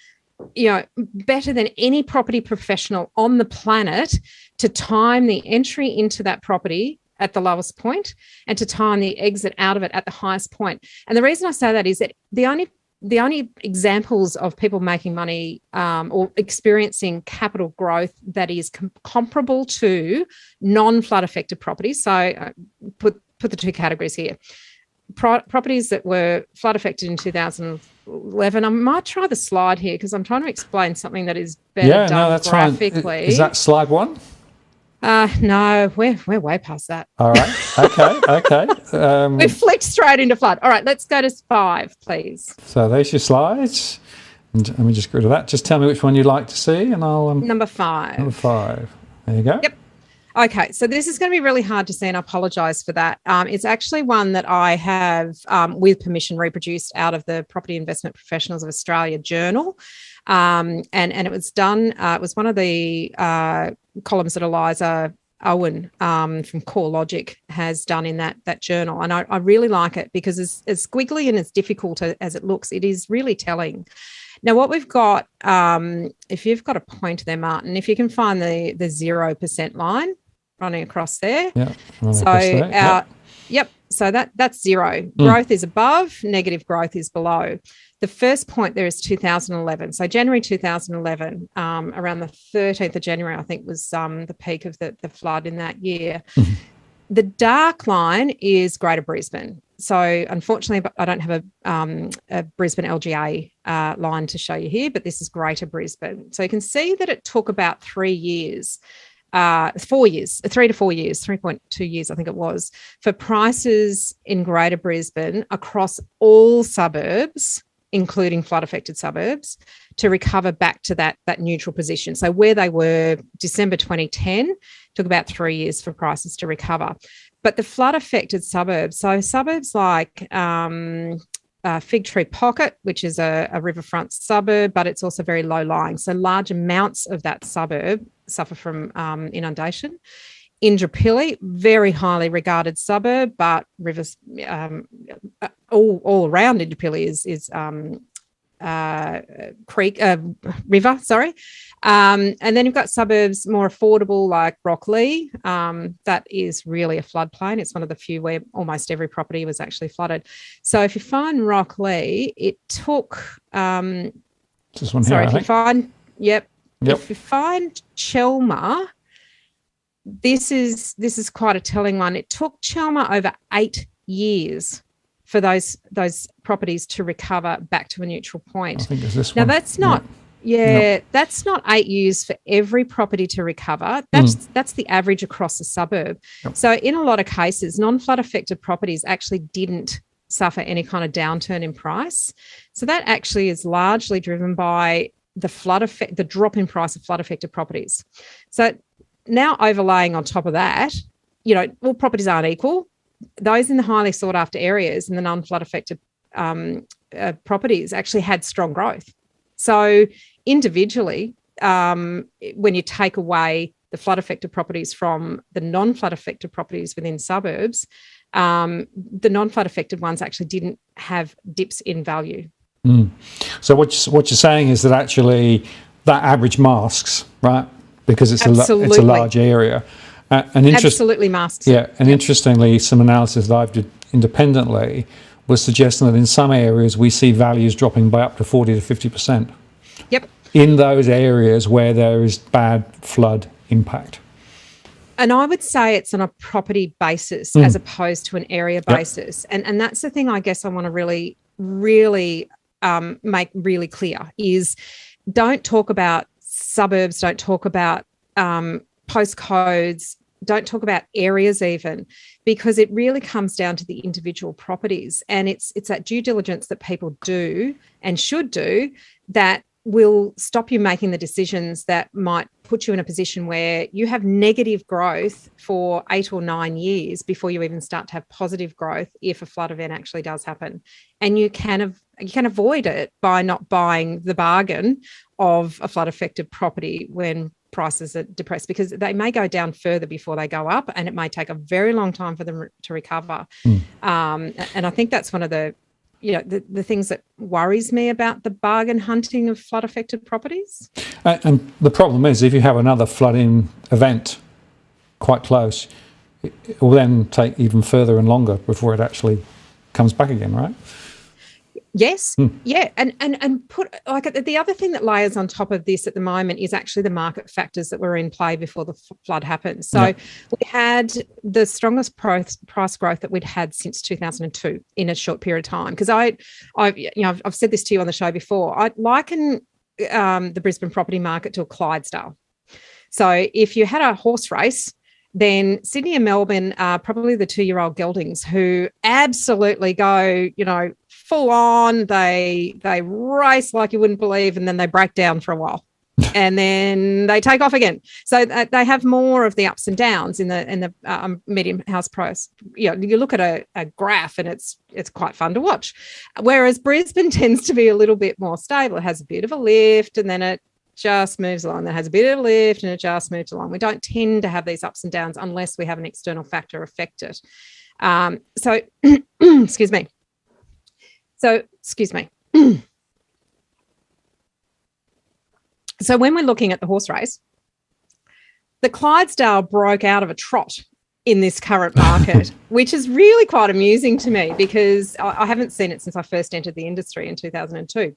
better than any property professional on the planet to time the entry into that property at the lowest point and to time the exit out of it at the highest point. And the reason I say that is that the only examples of people making money or experiencing capital growth that is comparable to non-flood affected properties. So put the two categories here. Properties that were flood affected in 2011. I might try the slide here because I'm trying to explain something that is better done graphically. Fine. Is that slide one? No, we're way past that. All right. Okay. We've flicked straight into flood. All right, let's go to 5, please. So there's your slides. And let me just go to that. Just tell me which one you'd like to see, and I'll Number 5. Number 5. There you go. Yep. Okay, so this is going to be really hard to see, and I apologise for that. It's actually one that I have, with permission, reproduced out of the Property Investment Professionals of Australia journal, and it was done. It was one of the columns that Eliza Owen from CoreLogic has done in that journal, and I really like it because as squiggly and as difficult as it looks, it is really telling. Now, what we've got, if you've got a pointer there, Martin, if you can find the 0% line running across there. Yeah. So that's zero. Growth is above, negative growth is below. The first point there is 2011. So January 2011, around the 13th of January, I think was the peak of the flood in that year. The dark line is Greater Brisbane. So unfortunately, I don't have a Brisbane LGA line to show you here, but this is Greater Brisbane. So you can see that it took about 3 years, 4 years, 3 to 4 years, 3.2 years, I think it was, for prices in Greater Brisbane across all suburbs, including flood-affected suburbs, to recover back to that neutral position. So where they were December 2010, took about 3 years for prices to recover. But the flood-affected suburbs, so suburbs like Fig Tree Pocket, which is a riverfront suburb, but it's also very low-lying. So large amounts of that suburb suffer from inundation. Indooroopilly, very highly regarded suburb, but rivers all around Indooroopilly is river, sorry. And then you've got suburbs more affordable like Rocklea. That is really a floodplain. It's one of the few where almost every property was actually flooded. So if you find Rocklea, it took this one here, if you find Chelmer, this is quite a telling one. It took Chelmer over 8 years for those properties to recover back to a neutral point. I think it's this now one. that's not Yeah, that's not 8 years for every property to recover. That's the average across the suburb. Yep. So in a lot of cases, non-flood affected properties actually didn't suffer any kind of downturn in price. So that actually is largely driven by the drop in price of flood affected properties. So now overlaying on top of that, all properties aren't equal. Those in the highly sought after areas and the non-flood affected properties actually had strong growth. So individually, when you take away the flood affected properties from the non-flood affected properties within suburbs, the non-flood affected ones actually didn't have dips in value. So what you're saying is that actually that average masks, right? Because it's a large area. Absolutely masks. Yeah, and interestingly, some analysis that I've did independently was suggesting that in some areas we see values dropping by up to 40 to 50%. Yep. In those areas where there is bad flood impact. And I would say it's on a property basis as opposed to an area basis. And that's the thing I guess I want to really, really make really clear is don't talk about suburbs, don't talk about postcodes, don't talk about areas even, because it really comes down to the individual properties. And it's that due diligence that people do and should do that will stop you making the decisions that might put you in a position where you have negative growth for 8 or 9 years before you even start to have positive growth if a flood event actually does happen. And you can avoid it by not buying the bargain of a flood affected property when prices are depressed, because they may go down further before they go up, and it may take a very long time for them to recover. And I think that's one of the things that worries me about the bargain hunting of flood affected properties. And the problem is, if you have another flooding event quite close, it will then take even further and longer before it actually comes back again, right? Yes. Yeah. And put the other thing that layers on top of this at the moment is actually the market factors that were in play before the flood happened. So we had the strongest price growth that we'd had since 2002 in a short period of time. Because I've said this to you on the show before. I liken the Brisbane property market to a Clydesdale. So if you had a horse race, then Sydney and Melbourne are probably the 2-year-old geldings who absolutely go, full on. They race like you wouldn't believe, and then they break down for a while, and then they take off again. So they have more of the ups and downs in the medium house price. You look at a graph, and it's quite fun to watch. Whereas Brisbane tends to be a little bit more stable. It has a bit of a lift, and then it just moves along. That has a bit of a lift, and it just moves along. We don't tend to have these ups and downs unless we have an external factor affect it. So, excuse me. So when we're looking at the horse race, the Clydesdale broke out of a trot in this current market, which is really quite amusing to me because I haven't seen it since I first entered the industry in 2002.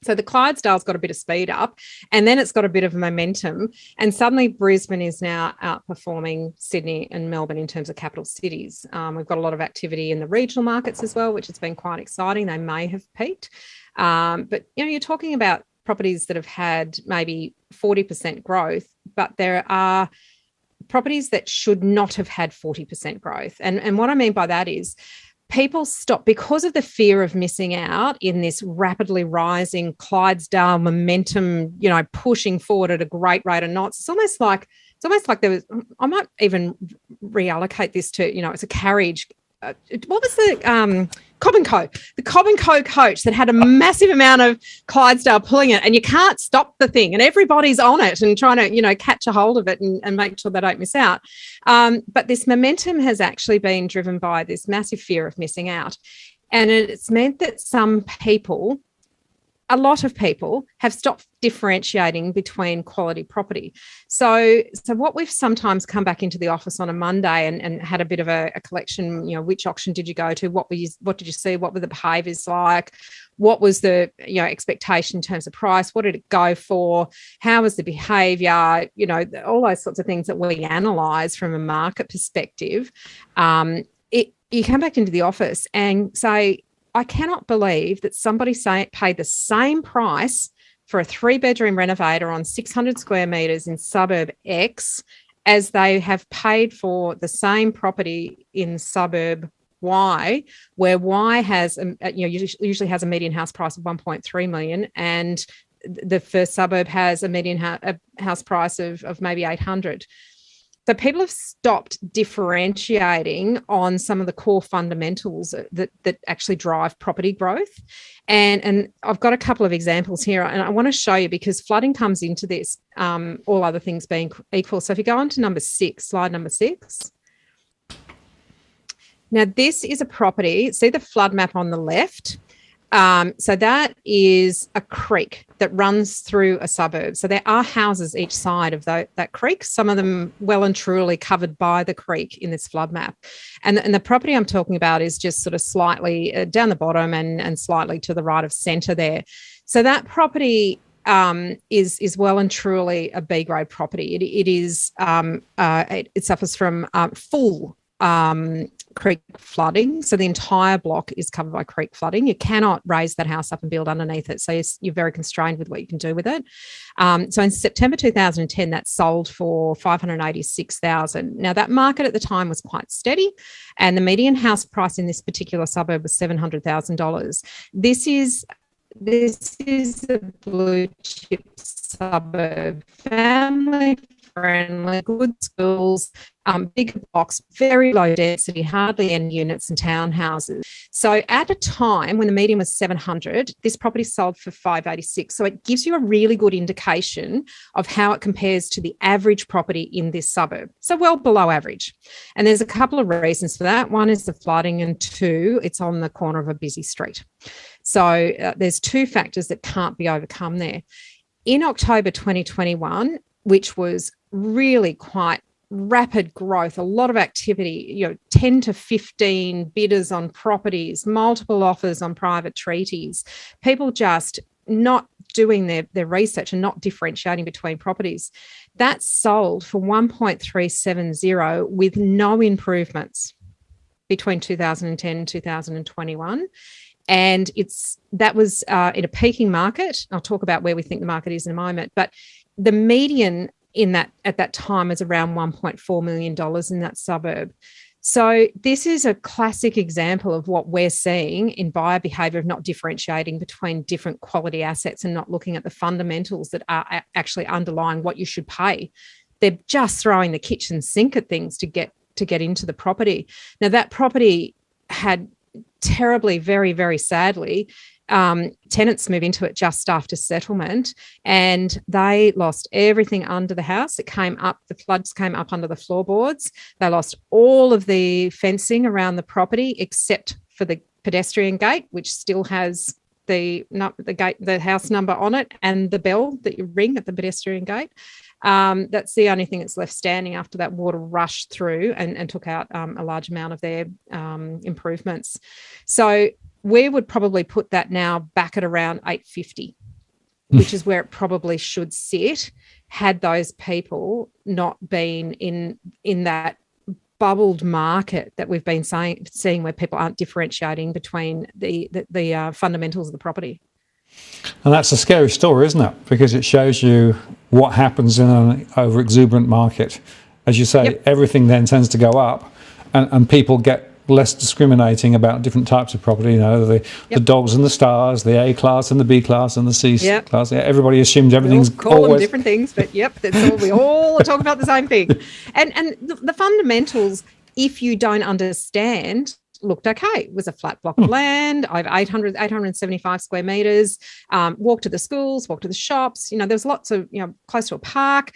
So the Clydesdale's got a bit of speed up, and then it's got a bit of momentum, and suddenly Brisbane is now outperforming Sydney and Melbourne in terms of capital cities. We've got a lot of activity in the regional markets as well, which has been quite exciting. They may have peaked. But, you're talking about properties that have had maybe 40% growth, but there are properties that should not have had 40% growth. And what I mean by that is people stop because of the fear of missing out in this rapidly rising Clydesdale momentum, pushing forward at a great rate of knots. It's almost like there was, I might even reallocate this to, it's a carriage. What was the Cobb & Co? The Cobb & Co coach that had a massive amount of Clydesdale pulling it, and you can't stop the thing, and everybody's on it and trying to, catch a hold of it and make sure they don't miss out. But this momentum has actually been driven by this massive fear of missing out. And it's meant that a lot of people have stopped differentiating between quality property. So what we've sometimes come back into the office on a Monday and had a bit of a collection, which auction did you go to? What did you see? What were the behaviours like? What was the expectation in terms of price? What did it go for? How was the behaviour? All those sorts of things that we analyse from a market perspective. You come back into the office and say, I cannot believe that somebody paid the same price for a 3-bedroom renovator on 600 square metres in suburb X as they have paid for the same property in suburb Y, where Y has, usually has a median house price of 1.3 million, and the first suburb has a median house price of maybe 800. So people have stopped differentiating on some of the core fundamentals that actually drive property growth. And I've got a couple of examples here, and I want to show you because flooding comes into this, all other things being equal. So if you go on to slide number 6. Now, this is a property. See the flood map on the left? So that is a creek that runs through a suburb. So there are houses each side of that creek, some of them well and truly covered by the creek in this flood map. And the property I'm talking about is just sort of slightly down the bottom and slightly to the right of centre there. So that property is well and truly a B-grade property. It suffers from full creek flooding. So the entire block is covered by creek flooding. You cannot raise that house up and build underneath it. So you're very constrained with what you can do with it. So in September 2010, that sold for $586,000. Now that market at the time was quite steady, and the median house price in this particular suburb was $700,000. This is a blue chip suburb, family friendly, good schools, bigger blocks, very low density, hardly any units and townhouses. So at a time when the median was 700, this property sold for 586. So it gives you a really good indication of how it compares to the average property in this suburb. So well below average. And there's a couple of reasons for that. One is the flooding, and 2, it's on the corner of a busy street. So there's 2 factors that can't be overcome there. In October 2021, which was really quite rapid growth, a lot of activity, 10 to 15 bidders on properties, multiple offers on private treaties, people just not doing their research and not differentiating between properties. That sold for 1.370 with no improvements between 2010 and 2021. And that was in a peaking market. I'll talk about where we think the market is in a moment, but the median at that time was around $1.4 million in that suburb. So this is a classic example of what we're seeing in buyer behaviour of not differentiating between different quality assets and not looking at the fundamentals that are actually underlying what you should pay. They're just throwing the kitchen sink at things to get into the property. Now, that property had terribly, very, very sadly, tenants move into it just after settlement, and they lost everything under the house. The floods came up under the floorboards. They lost all of the fencing around the property except for the pedestrian gate, which still has the house number on it and the bell that you ring at the pedestrian gate. That's the only thing that's left standing after that water rushed through and took out a large amount of their improvements. So we would probably put that now back at around 850, which is where it probably should sit had those people not been in that bubbled market that we've been seeing where people aren't differentiating between the fundamentals of the property. And that's a scary story, isn't it? Because it shows you what happens in an over-exuberant market. As you say, Everything then tends to go up, and people get less discriminating about different types of property. The dogs and the stars, the A class and the B class and the C class. Yeah, everybody assumes everything's call them different things, but that's all. We all talk about the same thing. And the fundamentals, if you don't understand, looked okay. It was a flat block of land, over 875 square metres, walk to the schools, walk to the shops. There's lots of, close to a park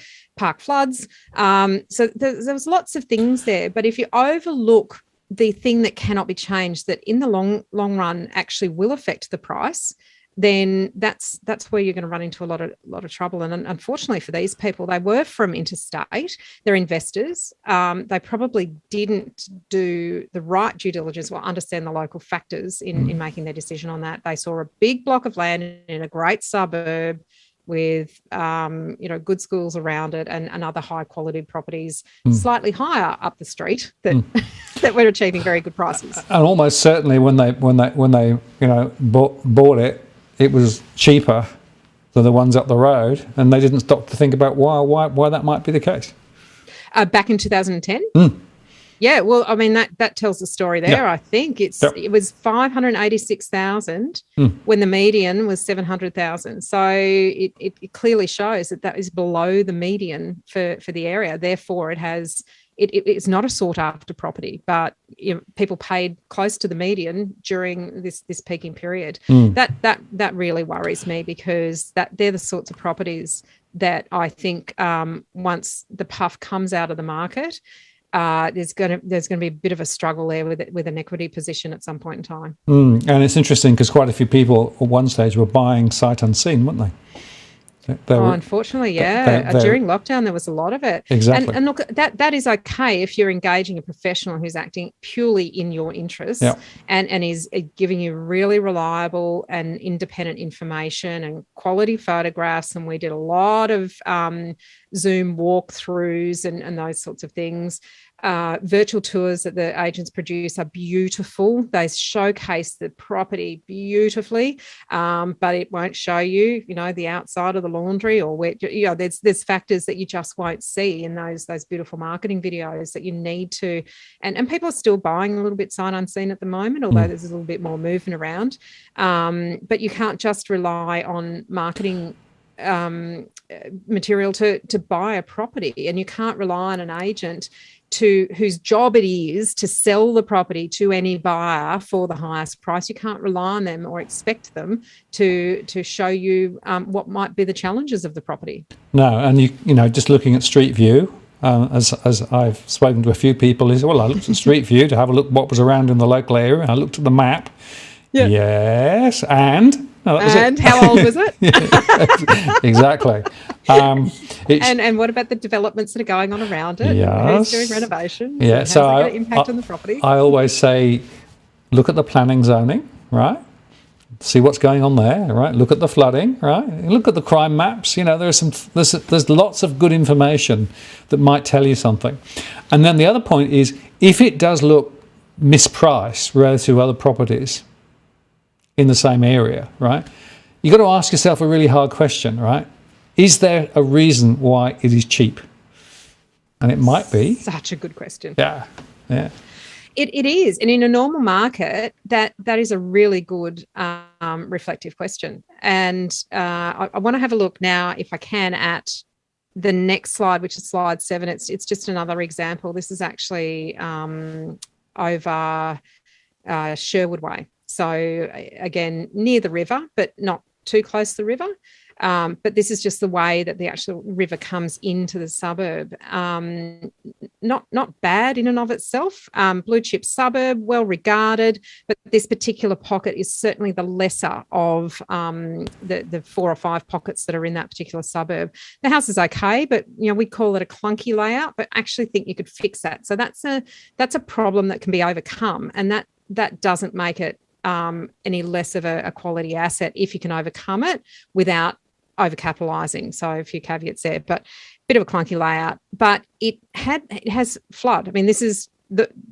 floods. So there was lots of things there. But if you overlook the thing that cannot be changed, that in the long run actually will affect the price, then that's where you're going to run into a lot of trouble. And unfortunately for these people, they were from interstate, they're investors. They probably didn't do the right due diligence or understand the local factors in making their decision on that. They saw a big block of land in a great suburb with good schools around it and other high quality properties slightly higher up the street that we're achieving very good prices. And almost certainly when they bought it, it was cheaper than the ones up the road, and they didn't stop to think about why that might be the case. Back in 2010? Mm. Yeah, well, I mean, that tells the story there, Yep. I think. It was 586,000 when the median was 700,000. So it clearly shows that is below the median for the area. Therefore, it's not a sought-after property, but people paid close to the median during this peaking period. That really worries me, because they're the sorts of properties that I think once the puff comes out of the market, there's going to be a bit of a struggle there with an equity position at some point in time. And it's interesting because quite a few people at one stage were buying sight unseen, weren't they? Unfortunately, yeah. During lockdown, there was a lot of it. Exactly. And look, that is okay if you're engaging a professional who's acting purely in your interests and is giving you really reliable and independent information and quality photographs. And we did a lot of Zoom walkthroughs and those sorts of things. Virtual tours that the agents produce are beautiful. They showcase the property beautifully, but it won't show you, the outside of the laundry, or where, there's factors that you just won't see in those beautiful marketing videos that you need to. And people are still buying a little bit sight unseen at the moment, although there's a little bit more movement around. But you can't just rely on marketing material to buy a property, and you can't rely on an agent whose job it is to sell the property to any buyer for the highest price. You can't rely on them or expect them to show you what might be the challenges of the property. No, and you just looking at Street View, as I've spoken to a few people, I looked at Street View to have a look what was around in the local area, and I looked at the map. Yeah. Yes, and how old was it? Exactly. And what about the developments that are going on around it? Yes. Who's doing renovations? Yeah. How's it going to impact on the property? I always say, look at the planning zoning, right? See what's going on there, right? Look at the flooding, right? Look at the crime maps. There's lots of good information that might tell you something. And then the other point is, if it does look mispriced relative to other properties in the same area, right? You've got to ask yourself a really hard question, right? Is there a reason why it is cheap? And it might be. Such a good question. Yeah. It is. And in a normal market, that is a really good reflective question. And I want to have a look now, if I can, at the next slide, which is slide 7. It's just another example. This is actually over Sherwood Way. So again, near the river, but not too close to the river. But this is just the way that the actual river comes into the suburb. Not bad in and of itself. Blue chip suburb, well regarded, but this particular pocket is certainly the lesser of the 4 or 5 pockets that are in that particular suburb. The house is okay, but we call it a clunky layout, but actually think you could fix that. So that's a problem that can be overcome, and that doesn't make it any less of a quality asset if you can overcome it without overcapitalising. So a few caveats there, but a bit of a clunky layout. But it has flood. I mean, this is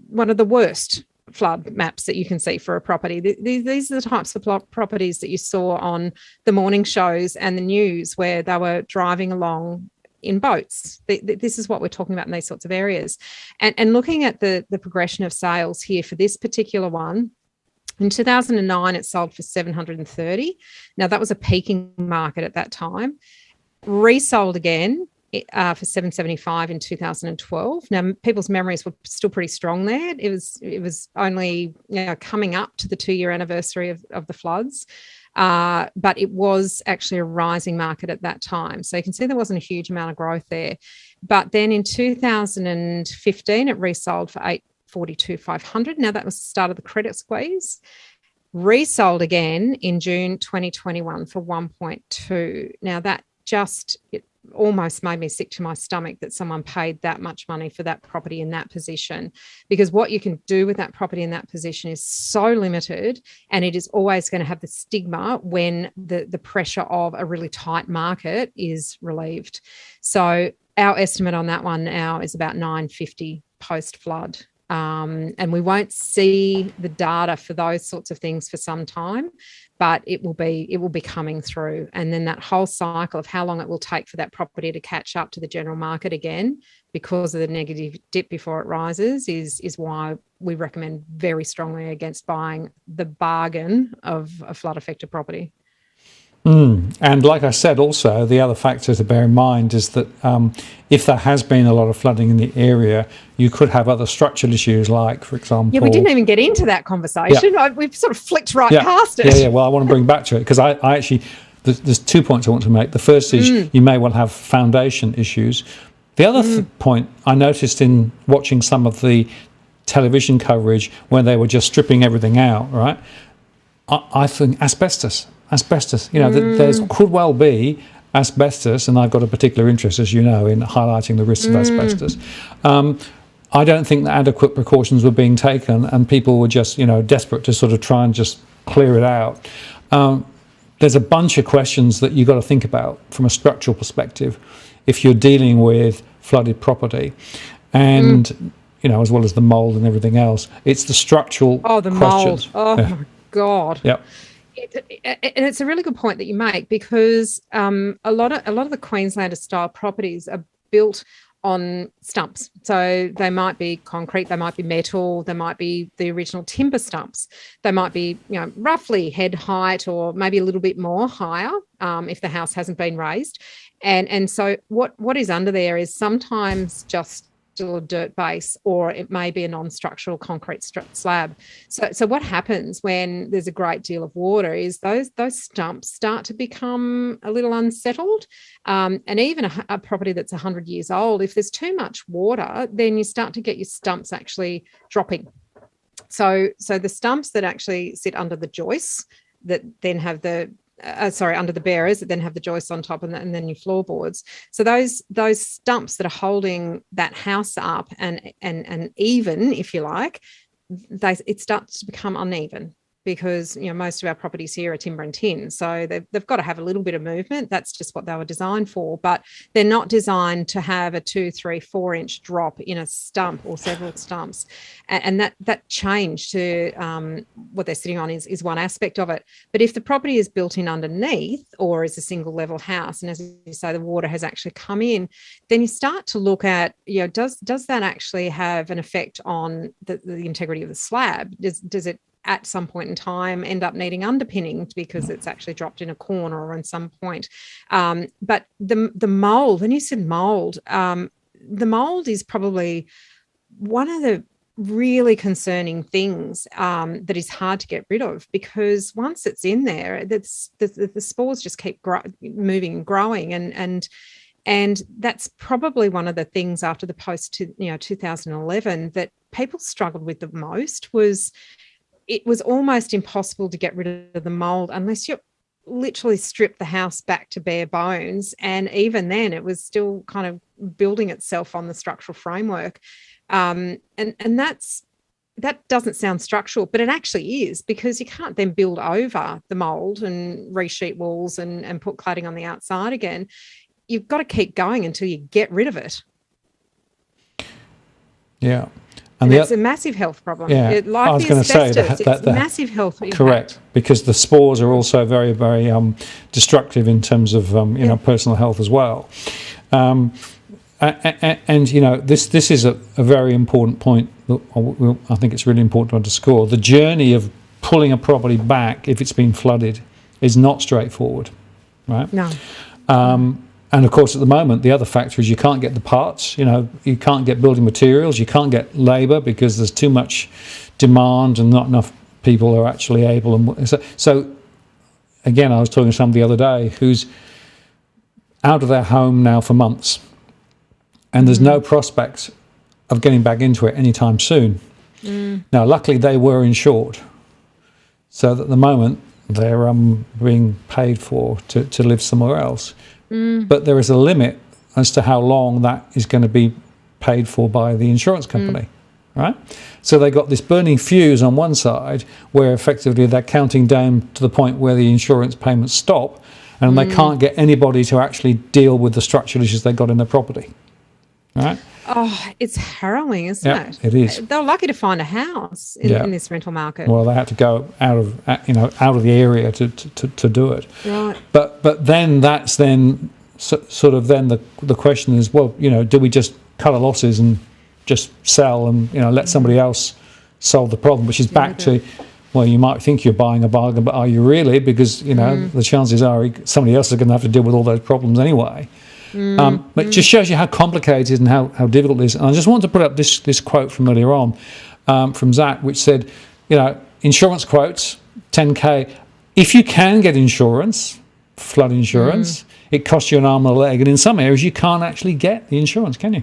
one of the worst flood maps that you can see for a property. These are the types of properties that you saw on the morning shows and the news, where they were driving along in boats. This is what we're talking about in these sorts of areas. And looking at the progression of sales here for this particular one, in 2009, it sold for 730. Now, that was a peaking market at that time. Resold again for 775 in 2012. Now, people's memories were still pretty strong there. It was only coming up to the 2-year anniversary of the floods. But it was actually a rising market at that time. So you can see there wasn't a huge amount of growth there. But then in 2015, it resold for 842,500. Now, that was the start of the credit squeeze. Resold again in June 2021 for 1.2. Now, that it almost made me sick to my stomach that someone paid that much money for that property in that position, because what you can do with that property in that position is so limited, and it is always going to have the stigma when the pressure of a really tight market is relieved. So our estimate on that one now is about 950 post-flood. and we won't see the data for those sorts of things for some time, but it will be coming through. And then that whole cycle of how long it will take for that property to catch up to the general market again because of the negative dip before it rises is why we recommend very strongly against buying the bargain of a flood affected property. And like I said, also, the other factor to bear in mind is that if there has been a lot of flooding in the area, you could have other structural issues like, for example... Yeah, we didn't even get into that conversation. Yeah. We've sort of flicked right past it. Yeah, well, I want to bring back to it because I actually... There's 2 points I want to make. The first is you may well have foundation issues. The other point I noticed in watching some of the television coverage when they were just stripping everything out, right? I think asbestos, there could well be asbestos, and I've got a particular interest, as you know, in highlighting the risks of asbestos. I don't think that adequate precautions were being taken, and people were just, desperate to sort of try and just clear it out. There's a bunch of questions that you've got to think about from a structural perspective if you're dealing with flooded property, and as well as the mould and everything else. It's the structural questions. Mould. My God. Yep. And it's a really good point that you make because a lot of the Queenslander style properties are built on stumps. So they might be concrete, they might be metal, they might be the original timber stumps. They might be, roughly head height or maybe a little bit more higher if the house hasn't been raised. And so what is under there is sometimes just still a dirt base, or it may be a non-structural concrete slab. So what happens when there's a great deal of water is those stumps start to become a little unsettled. And even a property that's 100 years old, if there's too much water, then you start to get your stumps actually dropping. So the stumps that actually sit under the joists that then have under the bearers that then have the joists on top and then your floorboards. So those stumps that are holding that house up and even, if you like, it starts to become uneven because most of our properties here are timber and tin, so they've got to have a little bit of movement. That's just what they were designed for, but they're not designed to have a 2, 3, 4 inch drop in a stump or several stumps, and that change to what they're sitting on is one aspect of it. But if the property is built in underneath or is a single level house, and as you say, the water has actually come in, then you start to look at does that actually have an effect on the integrity of the slab? Does it at some point in time end up needing underpinning because it's actually dropped in a corner or in some point. But the mould, when you said mould, the mould is probably one of the really concerning things that is hard to get rid of, because once it's in there, the spores just keep moving and growing, and that's probably one of the things after the post 2011 that people struggled with the most was it was almost impossible to get rid of the mould unless you literally stripped the house back to bare bones. And even then, it was still kind of building itself on the structural framework. And that doesn't sound structural, but it actually is, because you can't then build over the mould and resheet walls and put cladding on the outside again. You've got to keep going until you get rid of it. Yeah. And it's a massive health problem. Yeah, I was going to say that massive health impact. Correct, because the spores are also very, very destructive in terms of personal health as well. And this is a very important point that I think it's really important to underscore. The journey of pulling a property back if it's been flooded is not straightforward, right? No. And of course, at the moment, the other factor is you can't get the parts. You can't get building materials. You can't get labour because there's too much demand and not enough people are actually able. And so again, I was talking to somebody the other day who's out of their home now for months, and there's no prospects of getting back into it anytime soon. Now, luckily, they were insured, so that at the moment they're being paid for to live somewhere else. But there is a limit as to how long that is going to be paid for by the insurance company, right? So they got this burning fuse on one side where effectively they're counting down to the point where the insurance payments stop, and they can't get anybody to actually deal with the structural issues they got in their property. right? Oh, it's harrowing, isn't it? It is. They're lucky to find a house in this rental market. Well, they had to go out of the area to do it. Right. But then that's then sort of then the question is, well, do we just cut our losses and just sell and let somebody else solve the problem? Which is back to, well, you might think you're buying a bargain, but are you really? Because the chances are somebody else is going to have to deal with all those problems anyway. But it just shows you how complicated and how difficult it is. And I just wanted to put up this quote from earlier on from Zach, which said, insurance quotes, 10K. If you can get insurance, flood insurance, it costs you an arm and a leg. And in some areas, you can't actually get the insurance, can you?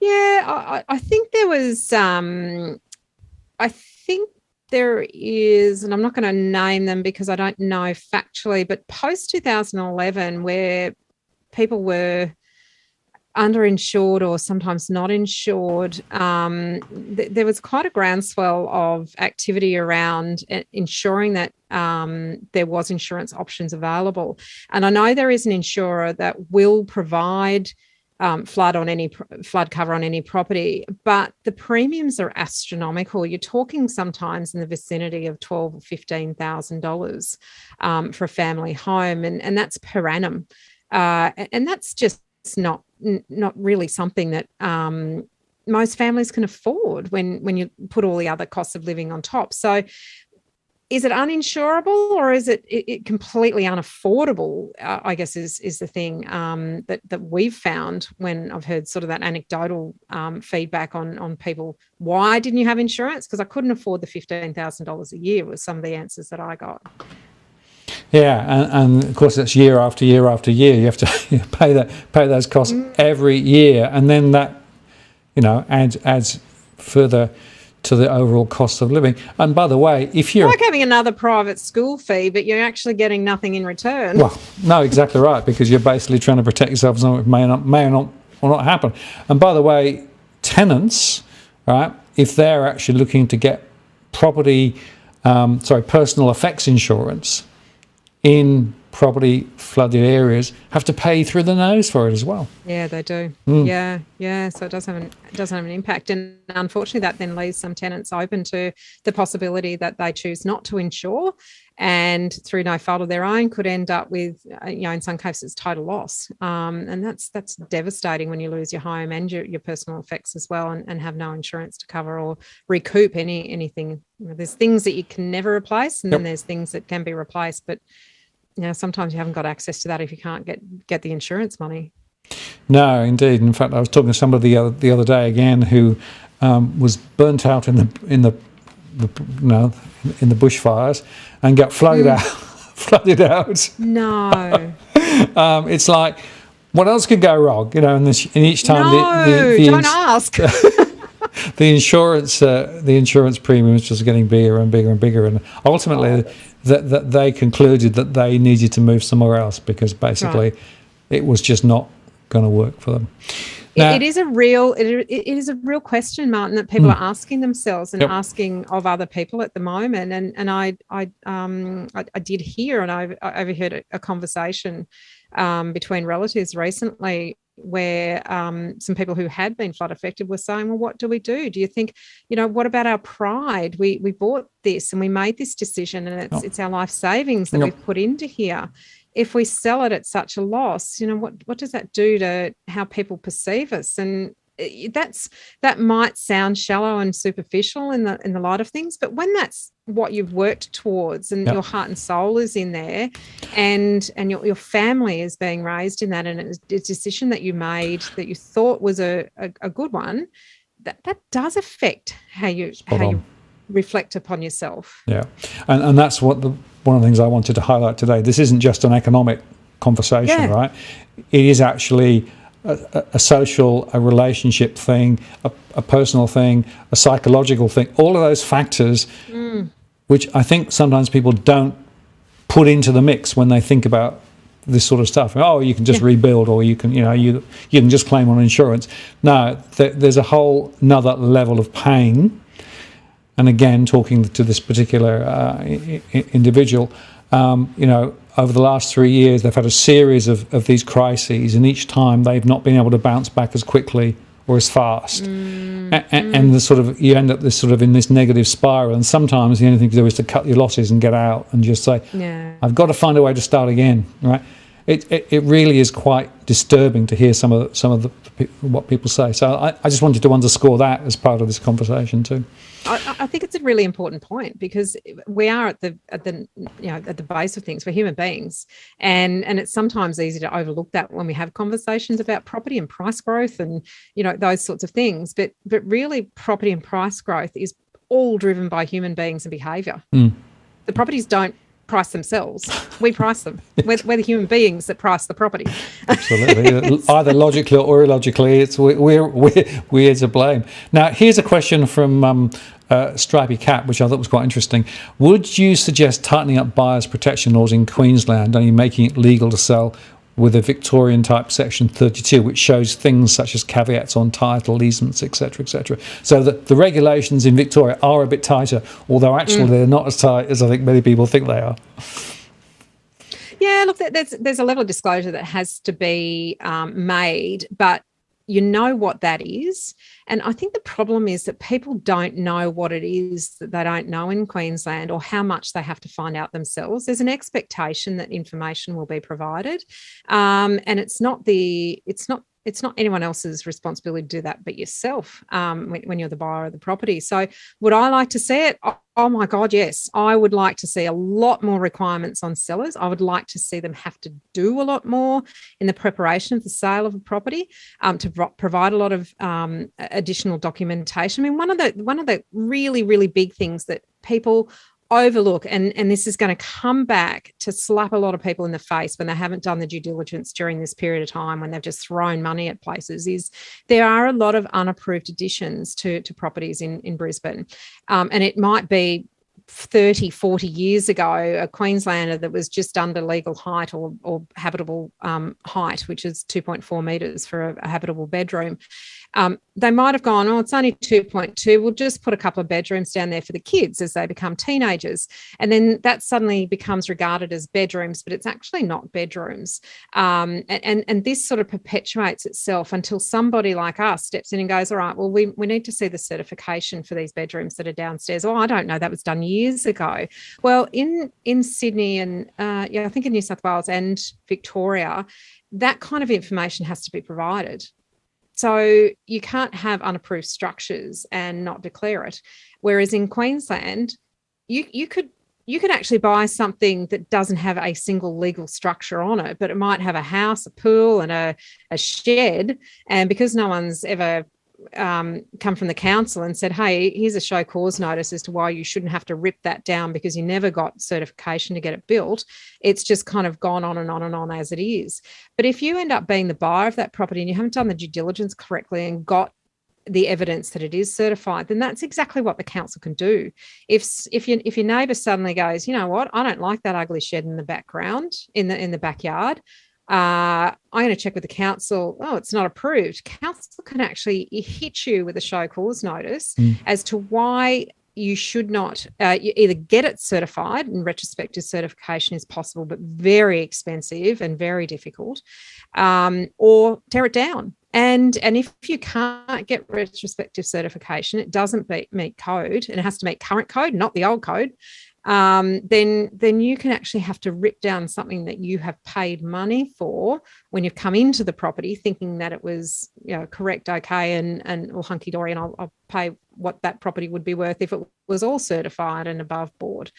Yeah, I think there was, there is, and I'm not going to name them because I don't know factually, but post 2011 where people were underinsured or sometimes not insured, there was quite a groundswell of activity around ensuring that there was insurance options available. And I know there is an insurer that will provide flood cover on any property, but the premiums are astronomical. You're talking sometimes in the vicinity of $12,000 or $15,000 for a family home, and that's per annum. And that's just not really something that most families can afford when you put all the other costs of living on top. So is it uninsurable or is it completely unaffordable, I guess is the thing that we've found when I've heard sort of that anecdotal feedback on people. Why didn't you have insurance? Because I couldn't afford the $15,000 a year was some of the answers that I got. Yeah, and of course it's year after year after year. You have to pay those costs every year, and then that adds further to the overall cost of living. And by the way, if you're like having another private school fee, but you're actually getting nothing in return. Well, no, exactly right, because you're basically trying to protect yourself from something that may or not happen. And by the way, tenants, right, if they're actually looking to get personal effects insurance in property flooded areas, have to pay through the nose for it as well. Yeah, they do. Yeah. So it does have an impact, and unfortunately, that then leaves some tenants open to the possibility that they choose not to insure, and through no fault of their own, could end up with, in some cases, total loss. And that's devastating when you lose your home and your personal effects as well, and have no insurance to cover or recoup anything. There's things that you can never replace, and then there's things that can be replaced, but sometimes you haven't got access to that if you can't get the insurance money. No, indeed. In fact, I was talking to somebody the other day again who was burnt out in the bushfires and got flooded out. No. It's like, what else could go wrong? In each time. Don't ask. The insurance premiums just getting bigger and bigger and bigger, and ultimately that they concluded that they needed to move somewhere else because basically it was just not going to work for them. Now, it is a real question, Martin, that people are asking themselves and asking of other people at the moment. And I did hear, and I overheard a conversation between relatives recently where some people who had been flood affected were saying, well, what do we do? Do you think, what about our pride? We bought this and we made this decision, and it's our life savings that we've put into here. If we sell it at such a loss, what does that do to how people perceive us? And that might sound shallow and superficial in the light of things, but when that's what you've worked towards and your heart and soul is in there, and your family is being raised in that, and it's a decision that you made that you thought was a good one, that does affect how you reflect upon yourself. Yeah, and that's what one of the things I wanted to highlight today. This isn't just an economic conversation, right? It is actually a social, a relationship thing, a personal thing, a psychological thing, all of those factors, which I think sometimes people don't put into the mix when they think about this sort of stuff. Oh, you can just rebuild, or you can, you can just claim on insurance. No, there's a whole another level of pain. And again, talking to this particular individual, a over the last 3 years, they've had a series of these crises, and each time they've not been able to bounce back as quickly or as fast. And the sort of, you end up in this negative spiral, and sometimes the only thing to do is to cut your losses and get out and just say, I've got to find a way to start again, right? It really is quite disturbing to hear some of what people say. So I just wanted to underscore that as part of this conversation too. I think it's a really important point, because we are at the base of things. We're human beings, and it's sometimes easy to overlook that when we have conversations about property and price growth and those sorts of things. But really, property and price growth is all driven by human beings and behaviour. The properties don't price themselves. We price them. We're the human beings that price the property. Absolutely. Either logically or illogically, we're to blame. Now, here's a question from Stripey Cat, which I thought was quite interesting. Would you suggest tightening up buyers' protection laws in Queensland, only making it legal to sell with a Victorian type Section 32, which shows things such as caveats on title, easements, etc., etc. So the regulations in Victoria are a bit tighter, although actually they're not as tight as I think many people think they are. Yeah, look, there's a level of disclosure that has to be made, but you know what that is. And I think the problem is that people don't know what it is that they don't know in Queensland, or how much they have to find out themselves. There's an expectation that information will be provided, and it's not anyone else's responsibility to do that but yourself when you're the buyer of the property. So would I like to see it? Oh my God, yes. I would like to see a lot more requirements on sellers. I would like to see them have to do a lot more in the preparation of the sale of a property, to provide a lot of additional documentation. I mean, one of the really, really big things that people overlook, and this is going to come back to slap a lot of people in the face when they haven't done the due diligence during this period of time, when they've just thrown money at places, is there are a lot of unapproved additions to properties in Brisbane. And it might be 30, 40 years ago, a Queenslander that was just under legal height or habitable height, which is 2.4 metres for a habitable bedroom. They might have gone, it's only 2.2. We'll just put a couple of bedrooms down there for the kids as they become teenagers. And then that suddenly becomes regarded as bedrooms, but it's actually not bedrooms. And this sort of perpetuates itself until somebody like us steps in and goes, all right, well, we need to see the certification for these bedrooms that are downstairs. Oh, I don't know, that was done years ago. Well, in Sydney and I think in New South Wales and Victoria, that kind of information has to be provided. So you can't have unapproved structures and not declare it. Whereas in Queensland, you could actually buy something that doesn't have a single legal structure on it, but it might have a house, a pool, and a shed. And because no one's ever come from the council and said, hey, here's a show cause notice as to why you shouldn't have to rip that down because you never got certification to get it built, it's just kind of gone on and on and on as it is. But if you end up being the buyer of that property and you haven't done the due diligence correctly and got the evidence that it is certified, then that's exactly what the council can do. If your neighbour suddenly goes, you know what, I don't like that ugly shed in the background, in the backyard, I'm going to check with the council. Oh, it's not approved. Council can actually hit you with a show cause notice as to why you should not you either get it certified, and retrospective certification is possible but very expensive and very difficult, or tear it down. And if you can't get retrospective certification, it doesn't meet code, and it has to meet current code, not the old code. Then you can actually have to rip down something that you have paid money for when you've come into the property thinking that it was correct, okay, and all hunky-dory, and I'll pay what that property would be worth if it was all certified and above board.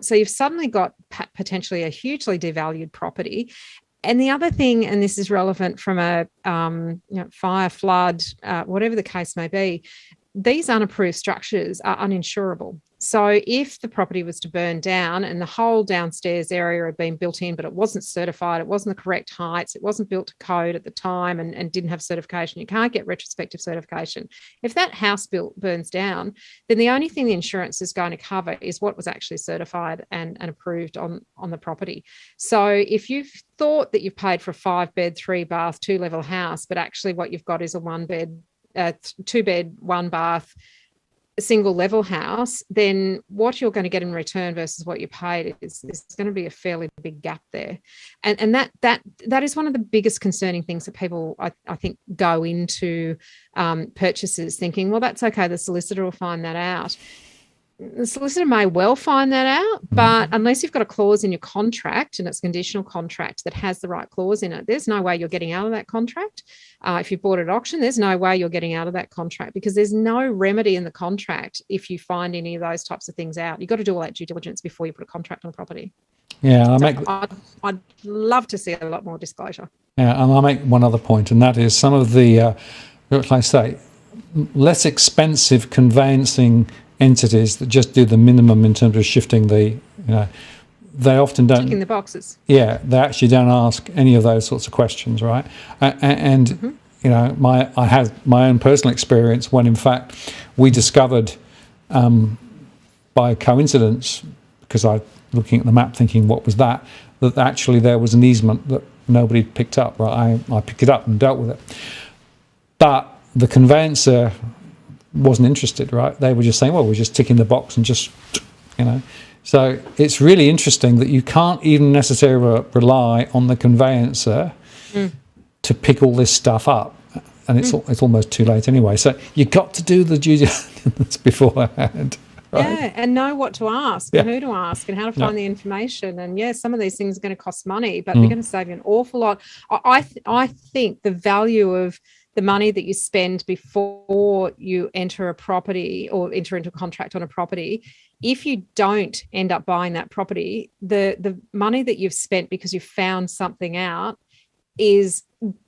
So you've suddenly got potentially a hugely devalued property. And the other thing, and this is relevant from a fire, flood, whatever the case may be, these unapproved structures are uninsurable. So if the property was to burn down and the whole downstairs area had been built in, but it wasn't certified, it wasn't the correct heights, it wasn't built to code at the time and didn't have certification, you can't get retrospective certification. If that house burns down, then the only thing the insurance is going to cover is what was actually certified and approved on the property. So if you've thought that you've paid for a 5-bed, 3-bath, 2-level house, but actually what you've got is a 1-bed, 2-bed, 1-bath, a single level house, then what you're going to get in return versus what you paid is going to be a fairly big gap there. And that is one of the biggest concerning things that people, I think, go into purchases thinking, well, that's okay, the solicitor will find that out. The solicitor may well find that out, but unless you've got a clause in your contract, and it's a conditional contract that has the right clause in it, there's no way you're getting out of that contract. If you bought it at auction, there's no way you're getting out of that contract, because there's no remedy in the contract if you find any of those types of things out. You've got to do all that due diligence before you put a contract on the property. Yeah, I'd love to see a lot more disclosure. Yeah, and I'll make one other point, and that is some of the, what can I say, less expensive conveyancing entities that just do the minimum in terms of shifting the, they often don't. Ticking the boxes. Yeah, they actually don't ask any of those sorts of questions, right? And I had my own personal experience when, in fact, we discovered by coincidence, because I looking at the map thinking what was that actually there was an easement that nobody picked up, right? I picked it up and dealt with it, but the conveyancer wasn't interested, right? They were just saying, well, we're just ticking the box and just, So it's really interesting that you can't even necessarily rely on the conveyancer to pick all this stuff up. And it's almost too late anyway. So you've got to do the due diligence beforehand. Right? Yeah, and know what to ask and who to ask and how to find the information. And some of these things are going to cost money, but they're going to save you an awful lot. I think the value of the money that you spend before you enter a property or enter into a contract on a property, if you don't end up buying that property, the money that you've spent because you've found something out is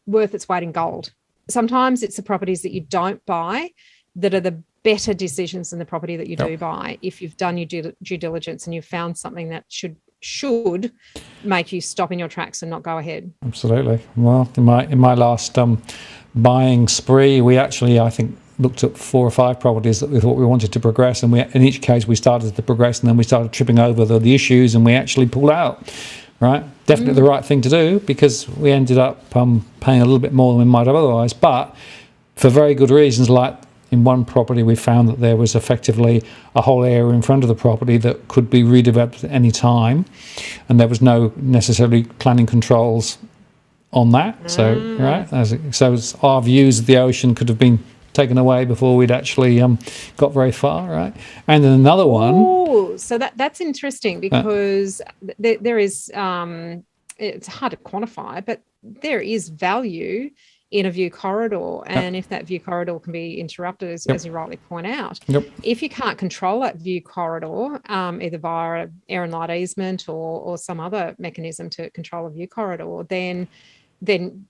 worth its weight in gold. Sometimes it's the properties that you don't buy that are the better decisions than the property that you do buy if you've done your due diligence and you've found something that should make you stop in your tracks and not go ahead. Absolutely. Well, in my last buying spree, we actually, I think, looked at 4 or 5 properties that we thought we wanted to progress, and in each case we started to progress, and then we started tripping over the issues, and we actually pulled out. Right, definitely the right thing to do, because we ended up paying a little bit more than we might have otherwise, but for very good reasons. Like in one property, we found that there was effectively a whole area in front of the property that could be redeveloped at any time, and there was no necessarily planning controls on that. So our views of the ocean could have been taken away before we'd actually got very far, right? And then another one. Oh, so that's interesting, because there is it's hard to quantify, but there is value in a view corridor, and if that view corridor can be interrupted, as you rightly point out, if you can't control that view corridor, either via air and light easement or some other mechanism to control a view corridor, then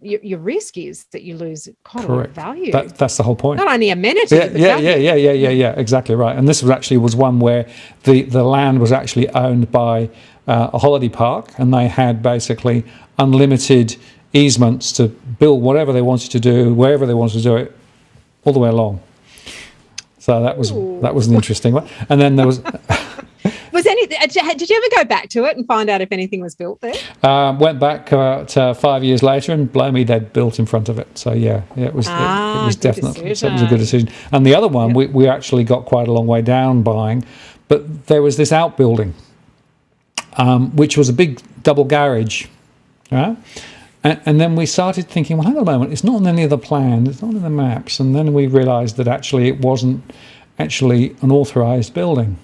your risk is that you lose quite a lot of value. That's the whole point. Not only amenity, but yeah, exactly right. And this was one where the land was actually owned by a holiday park, and they had basically unlimited easements to build whatever they wanted to do, wherever they wanted to do it, all the way along. So that was an interesting one. And then there was. Did you ever go back to it and find out if anything was built there? Went back 5 years later, and blow me, they'd built in front of it. So it was definitely, so it was a good decision. And the other one, we actually got quite a long way down buying, but there was this outbuilding, which was a big double garage, right? And then we started thinking, well, hang on a moment, it's not on any of the plans, it's not in the maps. And then we realised that actually it wasn't actually an authorised building.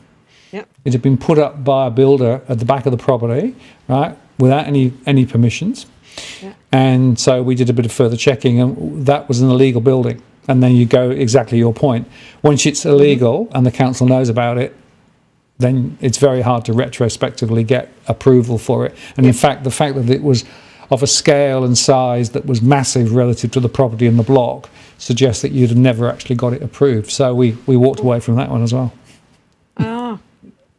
Yep. It had been put up by a builder at the back of the property, right, without any permissions. Yep. And so we did a bit of further checking, and that was an illegal building. And then you go exactly your point. Once it's illegal and the council knows about it, then it's very hard to retrospectively get approval for it. And in fact, the fact that it was of a scale and size that was massive relative to the property in the block suggests that you'd have never actually got it approved. So we walked away from that one as well. Oh,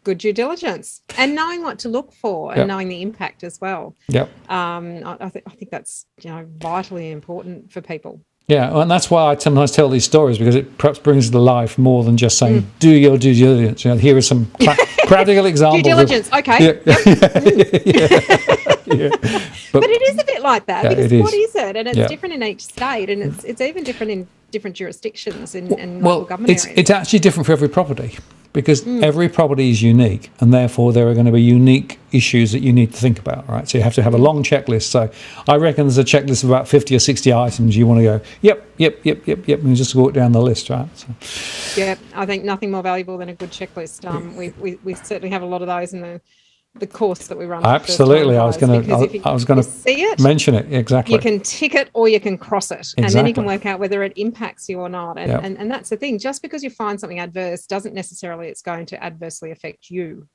good due diligence, and knowing what to look for, and knowing the impact as well. Yep. I think that's vitally important for people. Yeah, and that's why I sometimes tell these stories, because it perhaps brings to life more than just saying, do your due diligence. Here are some practical examples. Due diligence, okay. But it is a bit like that, because what is it? And it's different in each state, and it's even different in different jurisdictions in local government areas. It's actually different for every property, because every property is unique, and therefore there are going to be unique issues that you need to think about, right? So you have to have a long checklist. So I reckon there's a checklist of about 50 or 60 items you want to go, yep, and just walk down the list, right? So. Yeah, I think nothing more valuable than a good checklist. We certainly have a lot of those in the course that we run. Absolutely. I was going to mention it. Exactly. You can tick it or you can cross it. Exactly. And then you can work out whether it impacts you or not. And that's the thing. Just because you find something adverse doesn't necessarily it's going to adversely affect you.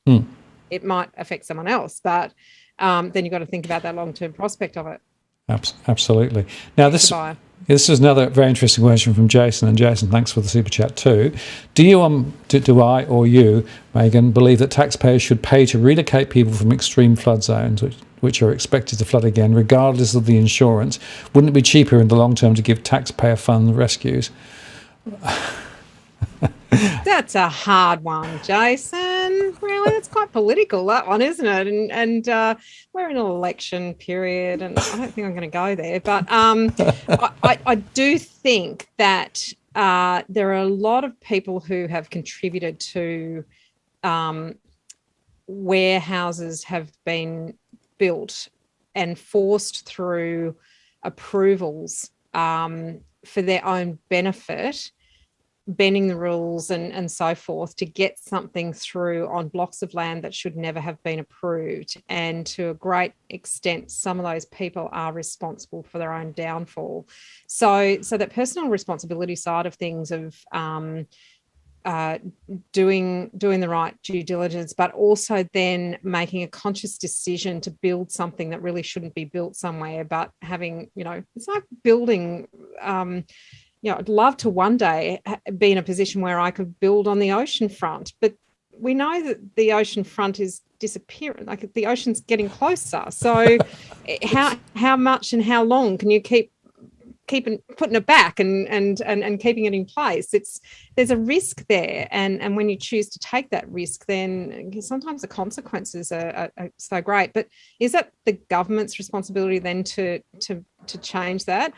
It might affect someone else, but then you've got to think about that long-term prospect of it. Absolutely. Now, this is another very interesting question from Jason. And Jason, thanks for the super chat too. Do you, do I or you, Meighan, believe that taxpayers should pay to relocate people from extreme flood zones, which are expected to flood again, regardless of the insurance? Wouldn't it be cheaper in the long term to give taxpayer fund rescues? That's a hard one, Jason. Really, it's quite political, that one, isn't it? And we're in an election period, and I don't think I'm going to go there. But I do think that there are a lot of people who have contributed to where houses have been built and forced through approvals for their own benefit, bending the rules and so forth to get something through on blocks of land that should never have been approved. And to a great extent, some of those people are responsible for their own downfall. So that personal responsibility side of things of doing the right due diligence, but also then making a conscious decision to build something that really shouldn't be built somewhere, but having, it's like building, I'd love to one day be in a position where I could build on the ocean front, but we know that the ocean front is disappearing, like the ocean's getting closer. So how much and how long can you keep putting it back and keeping it in place? There's a risk there, and when you choose to take that risk, then sometimes the consequences are so great. But is that the government's responsibility then to change that?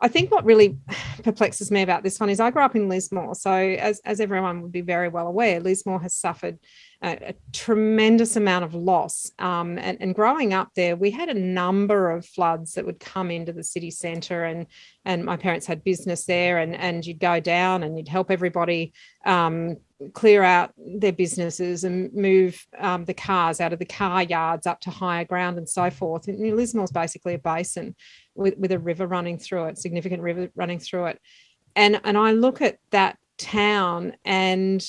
I think what really perplexes me about this one is I grew up in Lismore. So as everyone would be very well aware, Lismore has suffered a tremendous amount of loss. And growing up there, we had a number of floods that would come into the city centre, and my parents had business there, and you'd go down and you'd help everybody clear out their businesses and move the cars out of the car yards up to higher ground and so forth. And Lismore's basically a basin with a river running through it, significant river running through it. And I look at that town, and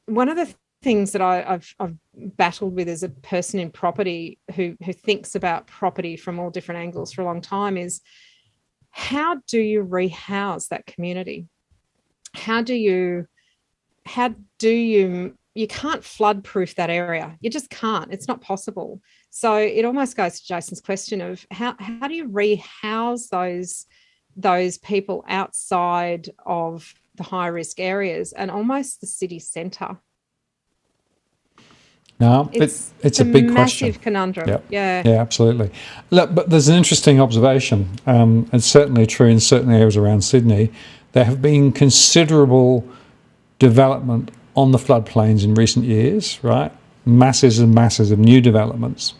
one of the things that I've battled with as a person in property who thinks about property from all different angles for a long time is, how do you rehouse that community? You can't flood proof that area. You just can't. It's not possible. So it almost goes to Jason's question of how do you rehouse those people outside of the high risk areas and almost the city centre? No, it's a big question. Massive conundrum. Yep. Yeah, absolutely. Look, but there's an interesting observation. It's certainly true in certain areas around Sydney. There have been considerable development on the floodplains in recent years, right? Masses and masses of new developments.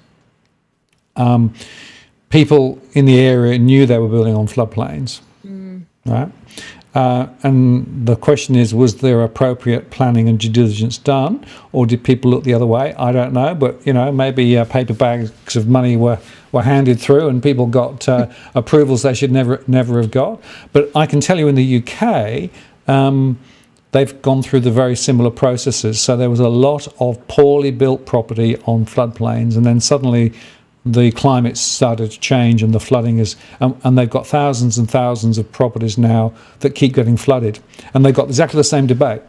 People in the area knew they were building on floodplains, right? And the question is, was there appropriate planning and due diligence done, or did people look the other way? I don't know, but maybe paper bags of money were handed through and people got approvals they should never have got. But I can tell you in the UK, they've gone through the very similar processes. So there was a lot of poorly built property on floodplains, and then suddenly the climate started to change and the flooding is, and they've got thousands and thousands of properties now that keep getting flooded, and they've got exactly the same debate.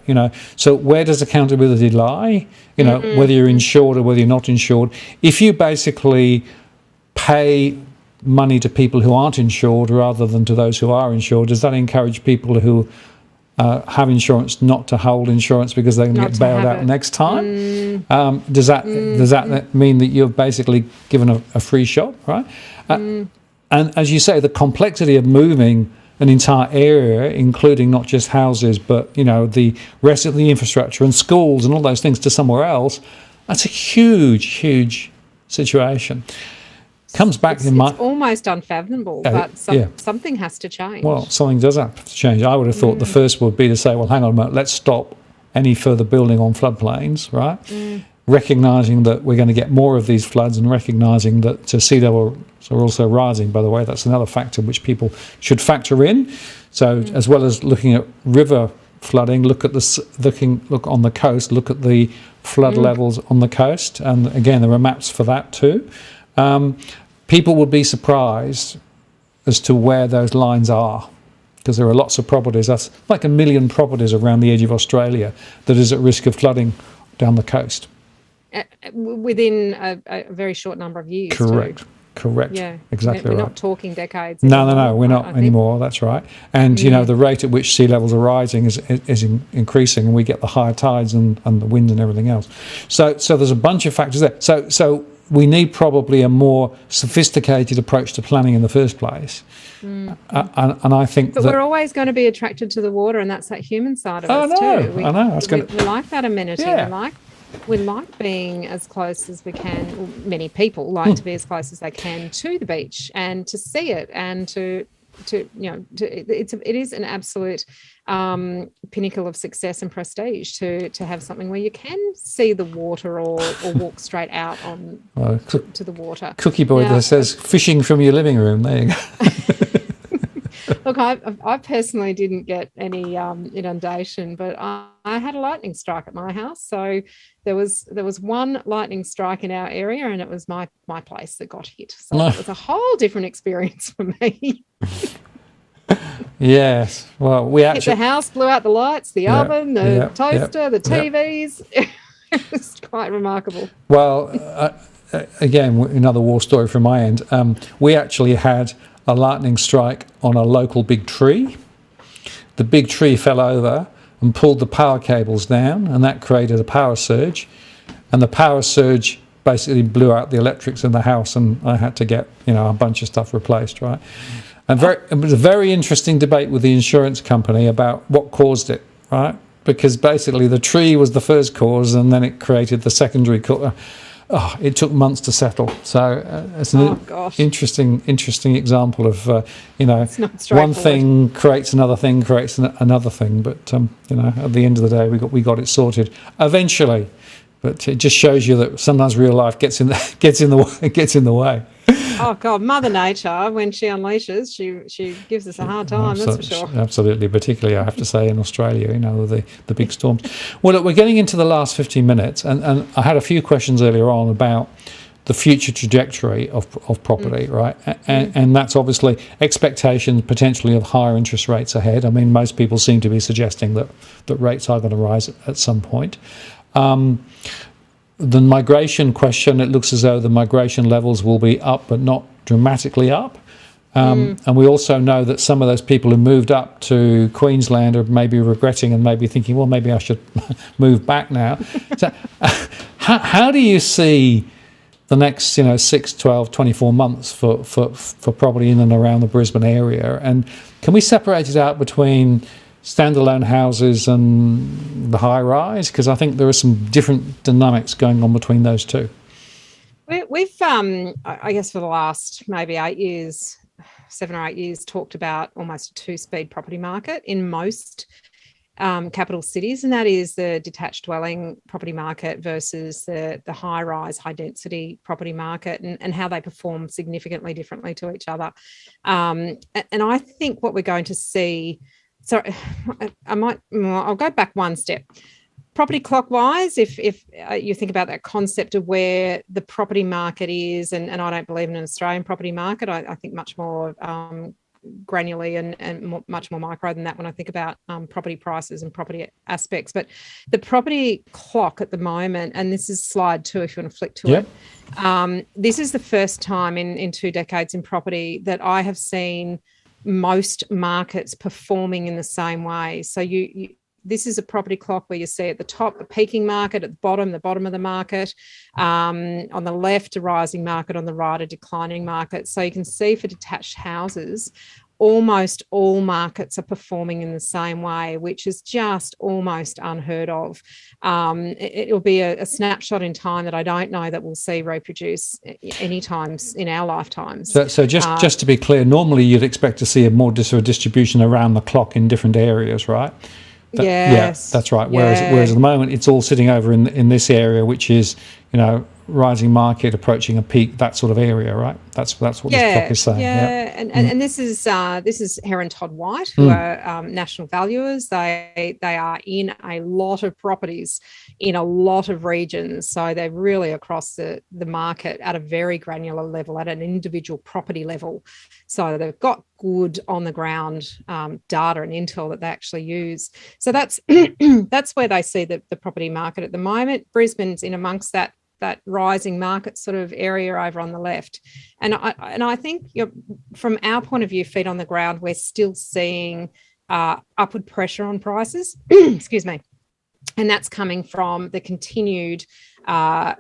So where does accountability lie? Whether you're insured or whether you're not insured. If you basically pay money to people who aren't insured rather than to those who are insured, does that encourage people who have insurance not to hold insurance because they can get bailed out next time? Does that mean that you're basically given a free shot, right? And as you say, the complexity of moving an entire area, including not just houses, but the rest of the infrastructure and schools and all those things to somewhere else, that's a huge situation. Comes back it's almost unfathomable, but something has to change. Well, something does have to change. I would have thought the first would be to say, well, hang on a minute, let's stop any further building on floodplains, right? Recognising that we're going to get more of these floods, and recognising that sea levels are also rising, by the way. That's another factor which people should factor in. So as well as looking at river flooding, look on the coast, look at the flood levels on the coast. And again, there are maps for that too. People would be surprised as to where those lines are, because there are lots of properties. That's like 1 million properties around the edge of Australia that is at risk of flooding down the coast. Within a very short number of years. Correct. Yeah, exactly. We're not talking decades. No, we're not anymore. That's right. And the rate at which sea levels are rising is increasing, and we get the higher tides and the wind and everything else. So there's a bunch of factors there. So we need probably a more sophisticated approach to planning in the first place. And I think but we're always going to be attracted to the water, and that's that human side of us too. I know. We like that amenity. Yeah. We like being as close as we can. Well, many people like to be as close as they can to the beach and to see it, and it is an absolute pinnacle of success and prestige to have something where you can see the water or walk straight out on to the water. Cookie boy there says fishing from your living room. There you go. Look, I personally didn't get any inundation, but I had a lightning strike at my house. So there was one lightning strike in our area, and it was my place that got hit. So it was a whole different experience for me. Yes. Well, we actually hit the house, blew out the lights, the oven, the toaster, the TVs. It was quite remarkable. Well, again, another war story from my end. We actually had a lightning strike on a local big tree. The big tree fell over and pulled the power cables down, and that created a power surge. And the power surge basically blew out the electrics in the house, and I had to get a bunch of stuff replaced, right? And it was a very interesting debate with the insurance company about what caused it, right? Because basically the tree was the first cause, and then it created the secondary cause. It took months to settle. So it's an interesting example of one thing creates another thing, creates another thing. But at the end of the day, we got it sorted eventually. But it just shows you that sometimes real life gets in the way. Oh God, Mother Nature, when she unleashes, she gives us a hard time. That's for sure. Absolutely, particularly I have to say in Australia, with the big storms. Well, look, we're getting into the last 15 minutes, and I had a few questions earlier on about the future trajectory of property, right? And that's obviously expectations potentially of higher interest rates ahead. I mean, most people seem to be suggesting that rates are going to rise at some point. The migration question, it looks as though the migration levels will be up, but not dramatically up. And we also know that some of those people who moved up to Queensland are maybe regretting and maybe thinking, well, maybe I should move back now. So how do you see the next 6, 12, 24 months for property in and around the Brisbane area? And can we separate it out between standalone houses and the high rise? Because I think there are some different dynamics going on between those two. We've I guess for the last maybe 7 or 8 years, talked about almost a two-speed property market in most capital cities, and that is the detached dwelling property market versus the high-rise, high-density property market, and how they perform significantly differently to each other. And I think what we're going to see. So I'll go back one step. Property clockwise, if you think about that concept of where the property market is, and I don't believe in an Australian property market, I think much more granularly and much more micro than that when I think about property prices and property aspects. But the property clock at the moment, and this is slide 2 if you want to flick to it, this is the first time in 2 decades in property that I have seen most markets performing in the same way. So this is a property clock where you see at the top a peaking market, at the bottom of the market, on the left a rising market, on the right a declining market. So you can see for detached houses, almost all markets are performing in the same way, which is just almost unheard of. It'll be a snapshot in time that I don't know that we'll see reproduce any times in our lifetimes. So just to be clear, normally you'd expect to see a more distribution around the clock in different areas, right? Yes. Yeah, that's right. Whereas at the moment it's all sitting over in this area, which is, rising market approaching a peak, that sort of area, right? That's what this clock is saying. Yeah. And this is Heron Todd White, who are national valuers. They are in a lot of properties in a lot of regions, so they're really across the market at a very granular level, at an individual property level. So they've got good on the ground data and intel that they actually use. So that's that's where they see the property market at the moment. Brisbane's in amongst that rising market sort of area over on the left. And I think from our point of view, feet on the ground, we're still seeing upward pressure on prices. Excuse me. And that's coming from the continued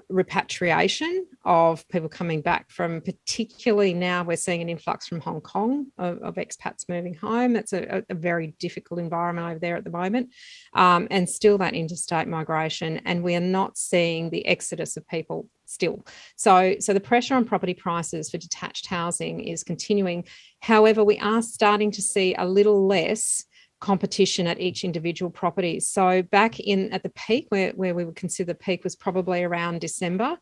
repatriation of people coming back from, particularly now we're seeing an influx from Hong Kong of expats moving home. That's a very difficult environment over there at the moment, and still that interstate migration, and we are not seeing the exodus of people still. So the pressure on property prices for detached housing is continuing. However, we are starting to see a little less competition at each individual property. So back at the peak, where we would consider the peak was probably around December,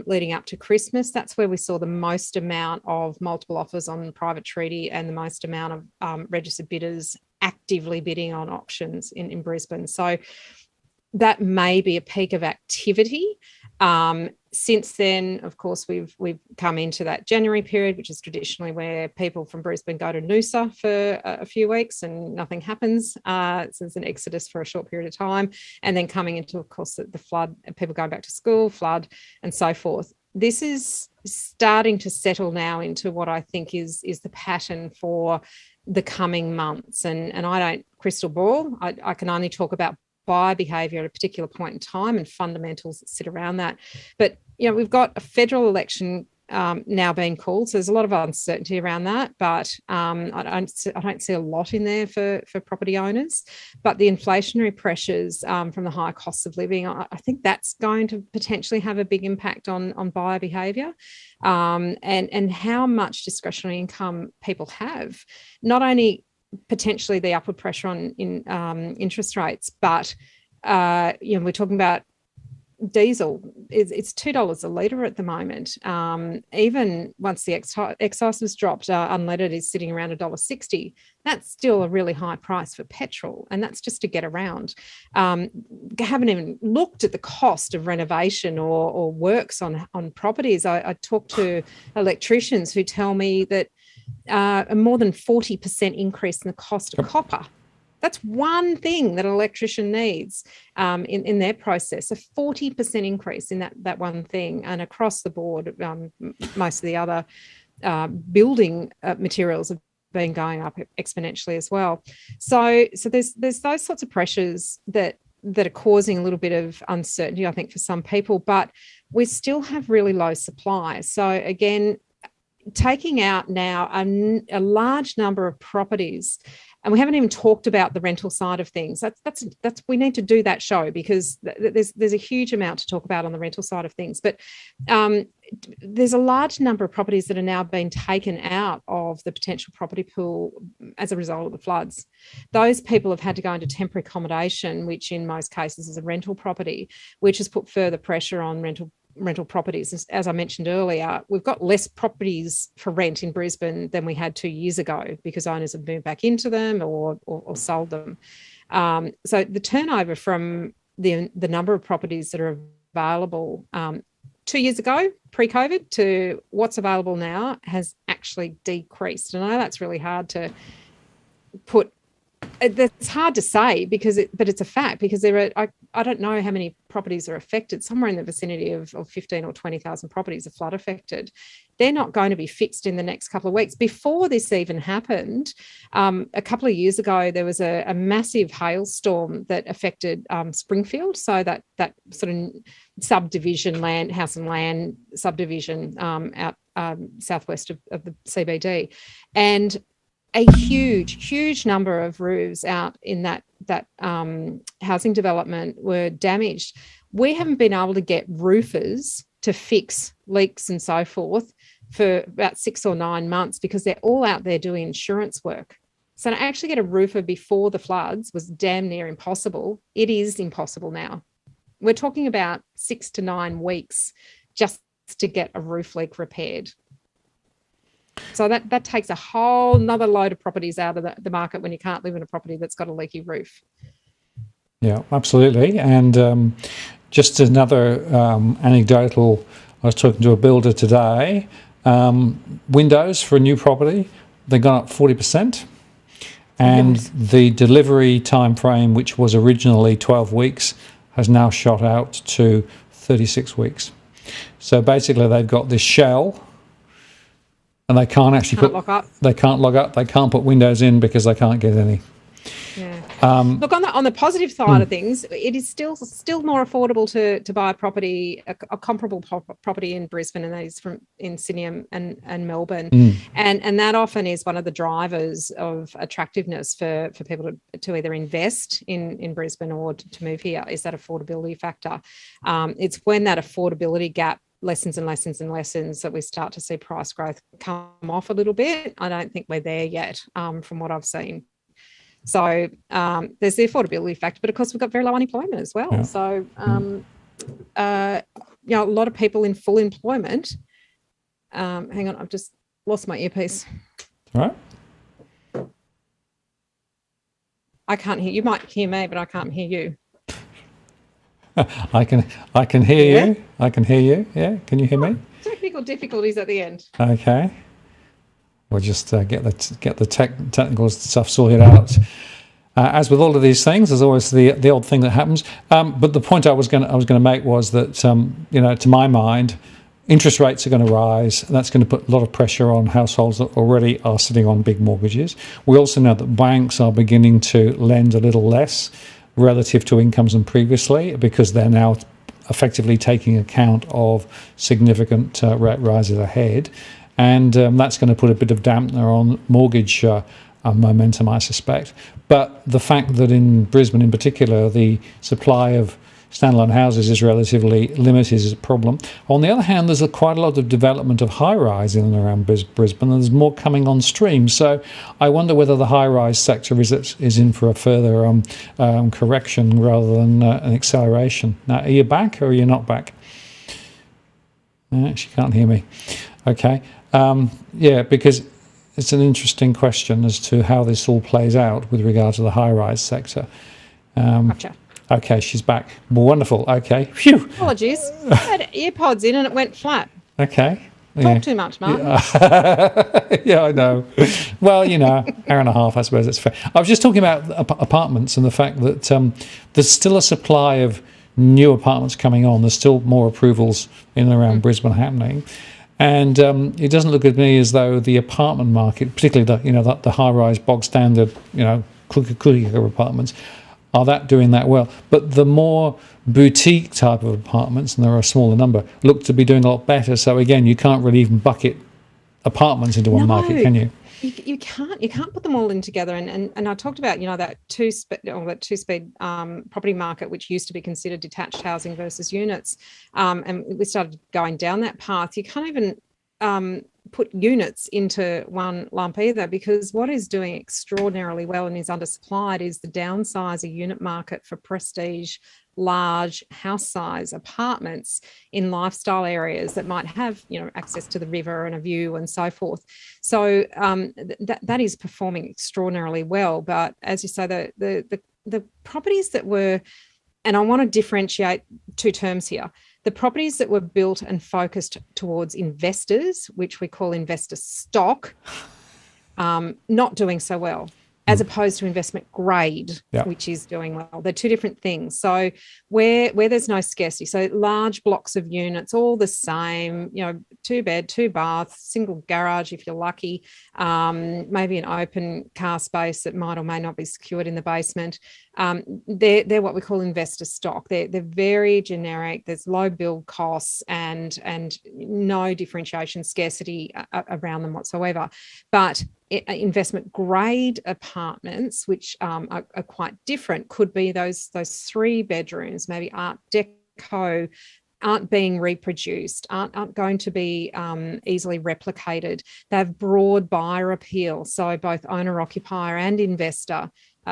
leading up to Christmas. That's where we saw the most amount of multiple offers on private treaty and the most amount of registered bidders actively bidding on options in Brisbane. So that may be a peak of activity. Since then, of course, we've come into that January period, which is traditionally where people from Brisbane go to Noosa for a few weeks and nothing happens. So there's an exodus for a short period of time. And then coming into, of course, the flood, people going back to school, flood, and so forth. This is starting to settle now into what I think is the pattern for the coming months. And I don't crystal ball. I can only talk about buyer behaviour at a particular point in time and fundamentals that sit around that. But we've got a federal election now being called, so there's a lot of uncertainty around that. But I don't see a lot in there for property owners. But the inflationary pressures from the higher costs of living, I think that's going to potentially have a big impact on buyer behaviour, and how much discretionary income people have. Not only potentially the upward pressure on interest rates, but we're talking about diesel. It's $2 a litre at the moment. Even once the excise was dropped, unleaded is sitting around $1.60. That's still a really high price for petrol, and that's just to get around. Haven't even looked at the cost of renovation or works on properties. I talk to electricians who tell me that a more than 40% increase in the cost of copper. That's one thing that an electrician needs in their process, a 40% increase in that one thing. And across the board, most of the other building materials have been going up exponentially as well. So there's those sorts of pressures that are causing a little bit of uncertainty, I think, for some people, but we still have really low supply. So again, taking out now a large number of properties, and we haven't even talked about the rental side of things. That's we need to do that show, because there's a huge amount to talk about on the rental side of things. But there's a large number of properties that are now being taken out of the potential property pool as a result of the floods. Those people have had to go into temporary accommodation, which in most cases is a rental property, which has put further pressure on rental properties. As I mentioned earlier, we've got less properties for rent in Brisbane than we had 2 years ago, because owners have moved back into them or sold them. So the turnover from the number of properties that are available 2 years ago, pre-COVID, to what's available now has actually decreased. And I know that's really hard to put. It's hard to say but it's a fact, because there are, I don't know how many properties are affected. Somewhere in the vicinity of 15 or 20,000 properties are flood affected. They're not going to be fixed in the next couple of weeks. Before this even happened, a couple of years ago, there was a massive hailstorm that affected Springfield. So that sort of subdivision land, house and land subdivision out southwest of the CBD. And a huge number of roofs out in that housing development were damaged. We haven't been able to get roofers to fix leaks and so forth for about 6 or 9 months because they're all out there doing insurance work. So to actually get a roofer before the floods was damn near impossible. It is impossible now. We're talking about 6 to 9 weeks just to get a roof leak repaired. So that takes a whole nother load of properties out of the market when you can't live in a property that's got a leaky roof. Yeah, absolutely. And just another anecdotal, I was talking to a builder today, windows for a new property, they've gone up 40%. And the delivery time frame, which was originally 12 weeks, has now shot out to 36 weeks. So basically they've got this shell and they can't actually lock up. They can't log up, they can't put windows in because they can't get any. Yeah. Look, on the positive side of things, it is still more affordable to buy a property, a comparable property in Brisbane, and that is in Sydney and Melbourne, and that often is one of the drivers of attractiveness for people to either invest in Brisbane or to move here, is that affordability factor. It's when that affordability gap lessens that we start to see price growth come off a little bit. I don't think we're there yet, from what I've seen. So there's the affordability factor, but of course we've got very low unemployment as well. Yeah. So a lot of people in full employment. Hang on, I've just lost my earpiece. All right. I can't hear you. Might hear me, but I can't hear you. I can hear you. I can hear you. Yeah. Can you hear me? Technical difficulties at the end. Okay. We'll just get the technical stuff sorted out. As with all of these things, there's always the odd thing that happens. But the point I was going to make was that to my mind, interest rates are going to rise, and that's going to put a lot of pressure on households that already are sitting on big mortgages. We also know that banks are beginning to lend a little less relative to incomes than previously because they're now effectively taking account of significant rate rises ahead. And that's going to put a bit of dampener on mortgage momentum, I suspect. But the fact that in Brisbane in particular, the supply of standalone houses is relatively limited is a problem. On the other hand, there's quite a lot of development of high-rise in and around Brisbane, and there's more coming on stream. So I wonder whether the high-rise sector is in for a further correction rather than an acceleration. Now, are you back or are you not back? She can't hear me. Okay. Because it's an interesting question as to how this all plays out with regard to the high-rise sector. Gotcha. Okay, she's back. Well, wonderful. Okay. Phew. Apologies. I had earpods in and it went flat. Okay. Talk too much, Martin. Yeah, I know. Well, hour and a half, I suppose that's fair. I was just talking about apartments and the fact that there's still a supply of new apartments coming on. There's still more approvals in and around Brisbane happening. And it doesn't look at me as though the apartment market, particularly the high-rise, bog-standard, cookie apartments, are doing that well. But the more boutique type of apartments, and there are a smaller number, look to be doing a lot better. So again, you can't really even bucket apartments into one market, can you? You can't put them all in together. And I talked about that two-speed property market, which used to be considered detached housing versus units, and we started going down that path. You can't even put units into one lump either, because what is doing extraordinarily well and is undersupplied is the downsizer unit market for prestige, large house size apartments in lifestyle areas that might have access to the river and a view and so forth. So that is performing extraordinarily well. But as you say, the properties that were, and I want to differentiate two terms here, the properties that were built and focused towards investors, which we call investor stock, not doing so well, as opposed to investment grade, which is doing well. They're two different things. So where there's no scarcity, so large blocks of units, all the same, 2 bed, 2 bath, single garage if you're lucky, maybe an open car space that might or may not be secured in the basement. They're what we call investor stock. They're very generic. There's low build costs and no differentiation, scarcity around them whatsoever. But investment grade apartments, which are quite different, could be those 3 bedrooms, maybe Art Deco, aren't being reproduced, aren't going to be easily replicated. They have broad buyer appeal, so both owner-occupier and investor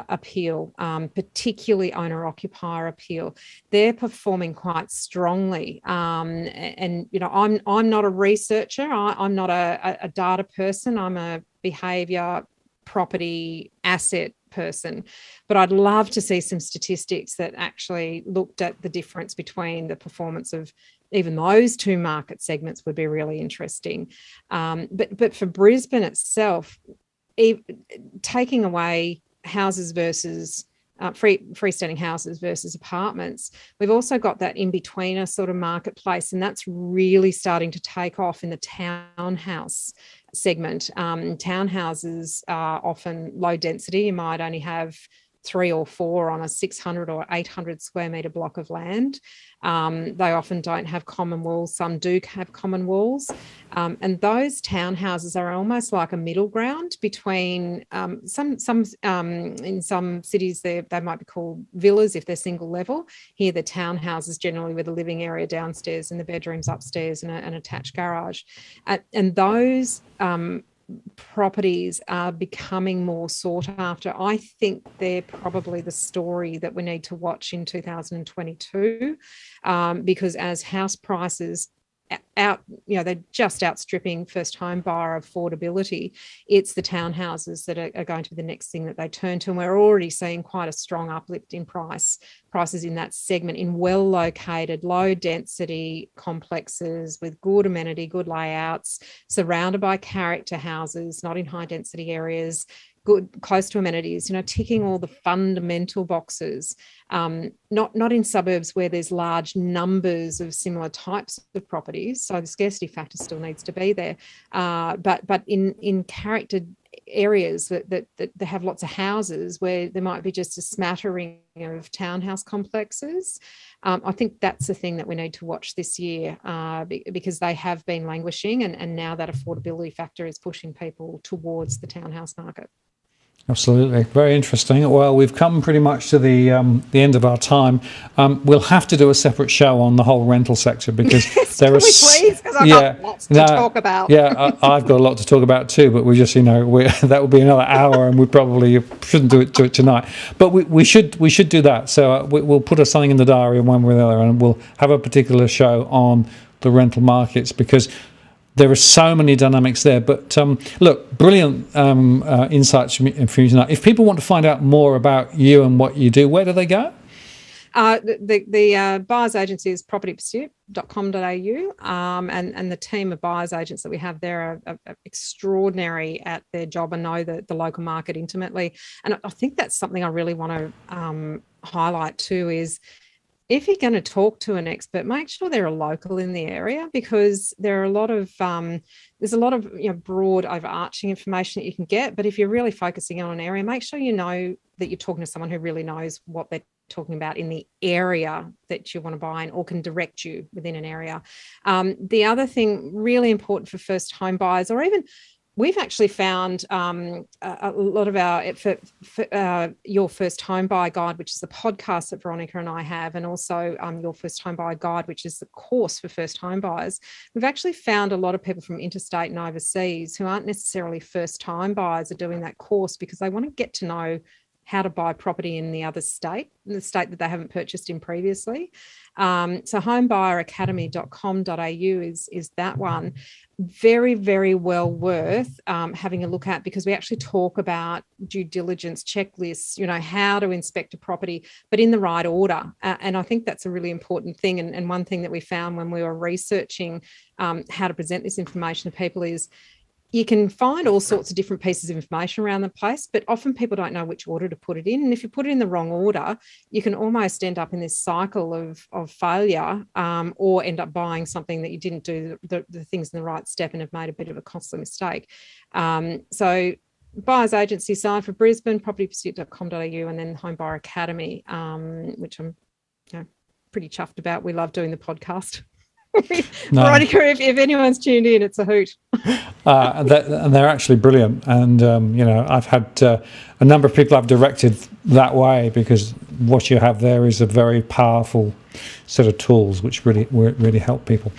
appeal, particularly owner-occupier appeal. They're performing quite strongly. And you know, I'm not a researcher. I'm not a data person. I'm a behaviour, property, asset person, but I'd love to see some statistics that actually looked at the difference between the performance of even those 2 market segments. Would be really interesting. But for Brisbane itself, taking away houses versus freestanding houses versus apartments, we've also got that in-betweener sort of marketplace, and that's really starting to take off in the townhouse segment. Townhouses are often low density. You might only have 3 or 4 on a 600 or 800 square metre block of land. They often don't have common walls. Some do have common walls. And those townhouses are almost like a middle ground between in some cities they might be called villas if they're single level. Here the townhouses generally with a living area downstairs and the bedrooms upstairs and an attached garage. And those properties are becoming more sought after. I think they're probably the story that we need to watch in 2022, because as house prices they're just outstripping first home buyer affordability. It's the townhouses that are going to be the next thing that they turn to. And we're already seeing quite a strong uplift in prices in that segment, in well located, low density complexes with good amenity, good layouts, surrounded by character houses, not in high density areas, good, close to amenities, ticking all the fundamental boxes, not in suburbs where there's large numbers of similar types of properties. So the scarcity factor still needs to be there. But in character areas that have lots of houses where there might be just a smattering of townhouse complexes. I think that's the thing that we need to watch this year, because they have been languishing, and now that affordability factor is pushing people towards the townhouse market. Absolutely. Very interesting. Well, we've come pretty much to the end of our time. We'll have to do a separate show on the whole rental sector, because there are... Please, because I've got lots to talk about. I've got a lot to talk about too, but we just, that would be another hour, and we probably shouldn't do it tonight. But we should do that. So we'll put something in the diary one way or the other, and we'll have a particular show on the rental markets, because there are so many dynamics there. But look, brilliant insights from you tonight. If people want to find out more about you and what you do, where do they go? The buyers agency is propertypursuit.com.au, and the team of buyers agents that we have there are extraordinary at their job and know the local market intimately. And I think that's something I really want to highlight too, is if you're going to talk to an expert, make sure they're a local in the area, because there are a lot of there's a lot of broad overarching information that you can get. But if you're really focusing on an area, make sure you know that you're talking to someone who really knows what they're talking about in the area that you want to buy in, or can direct you within an area. The other thing really important for first home buyers, or even we've actually found a lot of our Your First Home Buyer Guide, which is the podcast that Veronica and I have, and also Your First Home Buyer Guide, which is the course for first home buyers. We've actually found a lot of people from interstate and overseas who aren't necessarily first time buyers are doing that course because they want to get to know how to buy property in the other state, in the state that they haven't purchased in previously. So homebuyeracademy.com.au is that one. Very, very well worth having a look at, because we actually talk about due diligence checklists, how to inspect a property, but in the right order. And I think that's a really important thing. And one thing that we found when we were researching how to present this information to people is, you can find all sorts of different pieces of information around the place, but often people don't know which order to put it in. And if you put it in the wrong order, you can almost end up in this cycle of failure, or end up buying something that you didn't do the things in the right step and have made a bit of a costly mistake. So buyers agency side for Brisbane, propertypursuit.com.au, and then Home Buyer Academy, which I'm pretty chuffed about. We love doing the podcast. Veronica, if anyone's tuned in, it's a hoot. and they're actually brilliant. And I've had a number of people I've directed that way, because what you have there is a very powerful set of tools which really help people.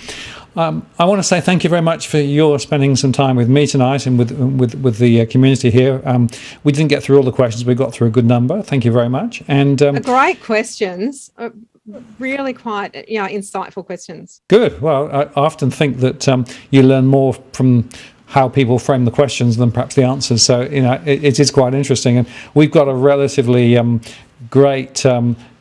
I want to say thank you very much for your spending some time with me tonight and with the community here. We didn't get through all the questions, we got through a good number. Thank you very much. And great questions. Really quite insightful questions. Good. Well, I often think that you learn more from how people frame the questions than perhaps the answers. So, it is quite interesting. And we've got a relatively great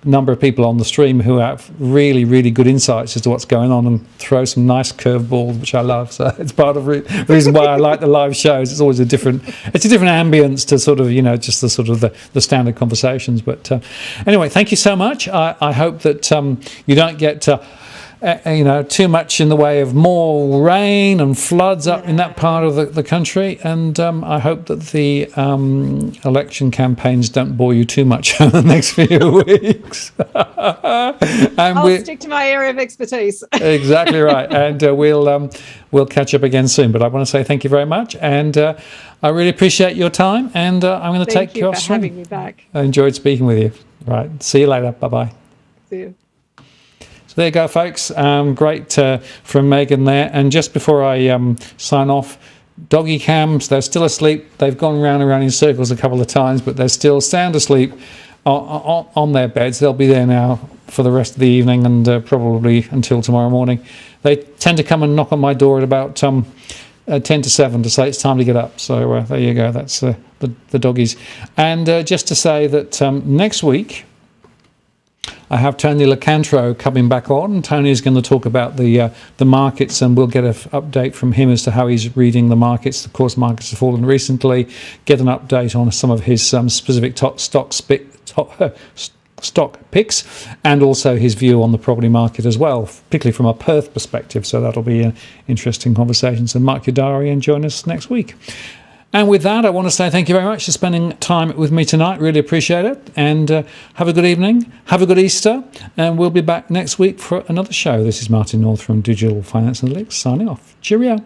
number of people on the stream who have really, really good insights as to what's going on and throw some nice curveballs, which I love. So it's part of the reason why I like the live shows. It's always a different ambience to sort of, just the sort of the standard conversations. But anyway, thank you so much. I hope that you don't get too much in the way of more rain and floods up in that part of the country, and I hope that the election campaigns don't bore you too much over the next few weeks. I'll stick to my area of expertise. Exactly right, and we'll catch up again soon. But I want to say thank you very much, and I really appreciate your time, and I'm going to take you off stream. Thank you for having me back. I enjoyed speaking with you. Right, see you later. Bye-bye. See you. So there you go, folks. Great from Meighan there. And just before I sign off, doggy cams, they're still asleep. They've gone round and round in circles a couple of times, but they're still sound asleep on their beds. They'll be there now for the rest of the evening and probably until tomorrow morning. They tend to come and knock on my door at about 10 to 7 to say it's time to get up. So there you go. That's the doggies. And just to say that next week, I have Tony Locantro coming back on. Tony is going to talk about the markets, and we'll get an update from him as to how he's reading the markets. Of course, markets have fallen recently. Get an update on some of his specific stock picks, and also his view on the property market as well, particularly from a Perth perspective. So that'll be an interesting conversation. So mark your diary and join us next week. And with that, I want to say thank you very much for spending time with me tonight. Really appreciate it. And have a good evening. Have a good Easter. And we'll be back next week for another show. This is Martin North from Digital Finance Analytics signing off. Cheerio.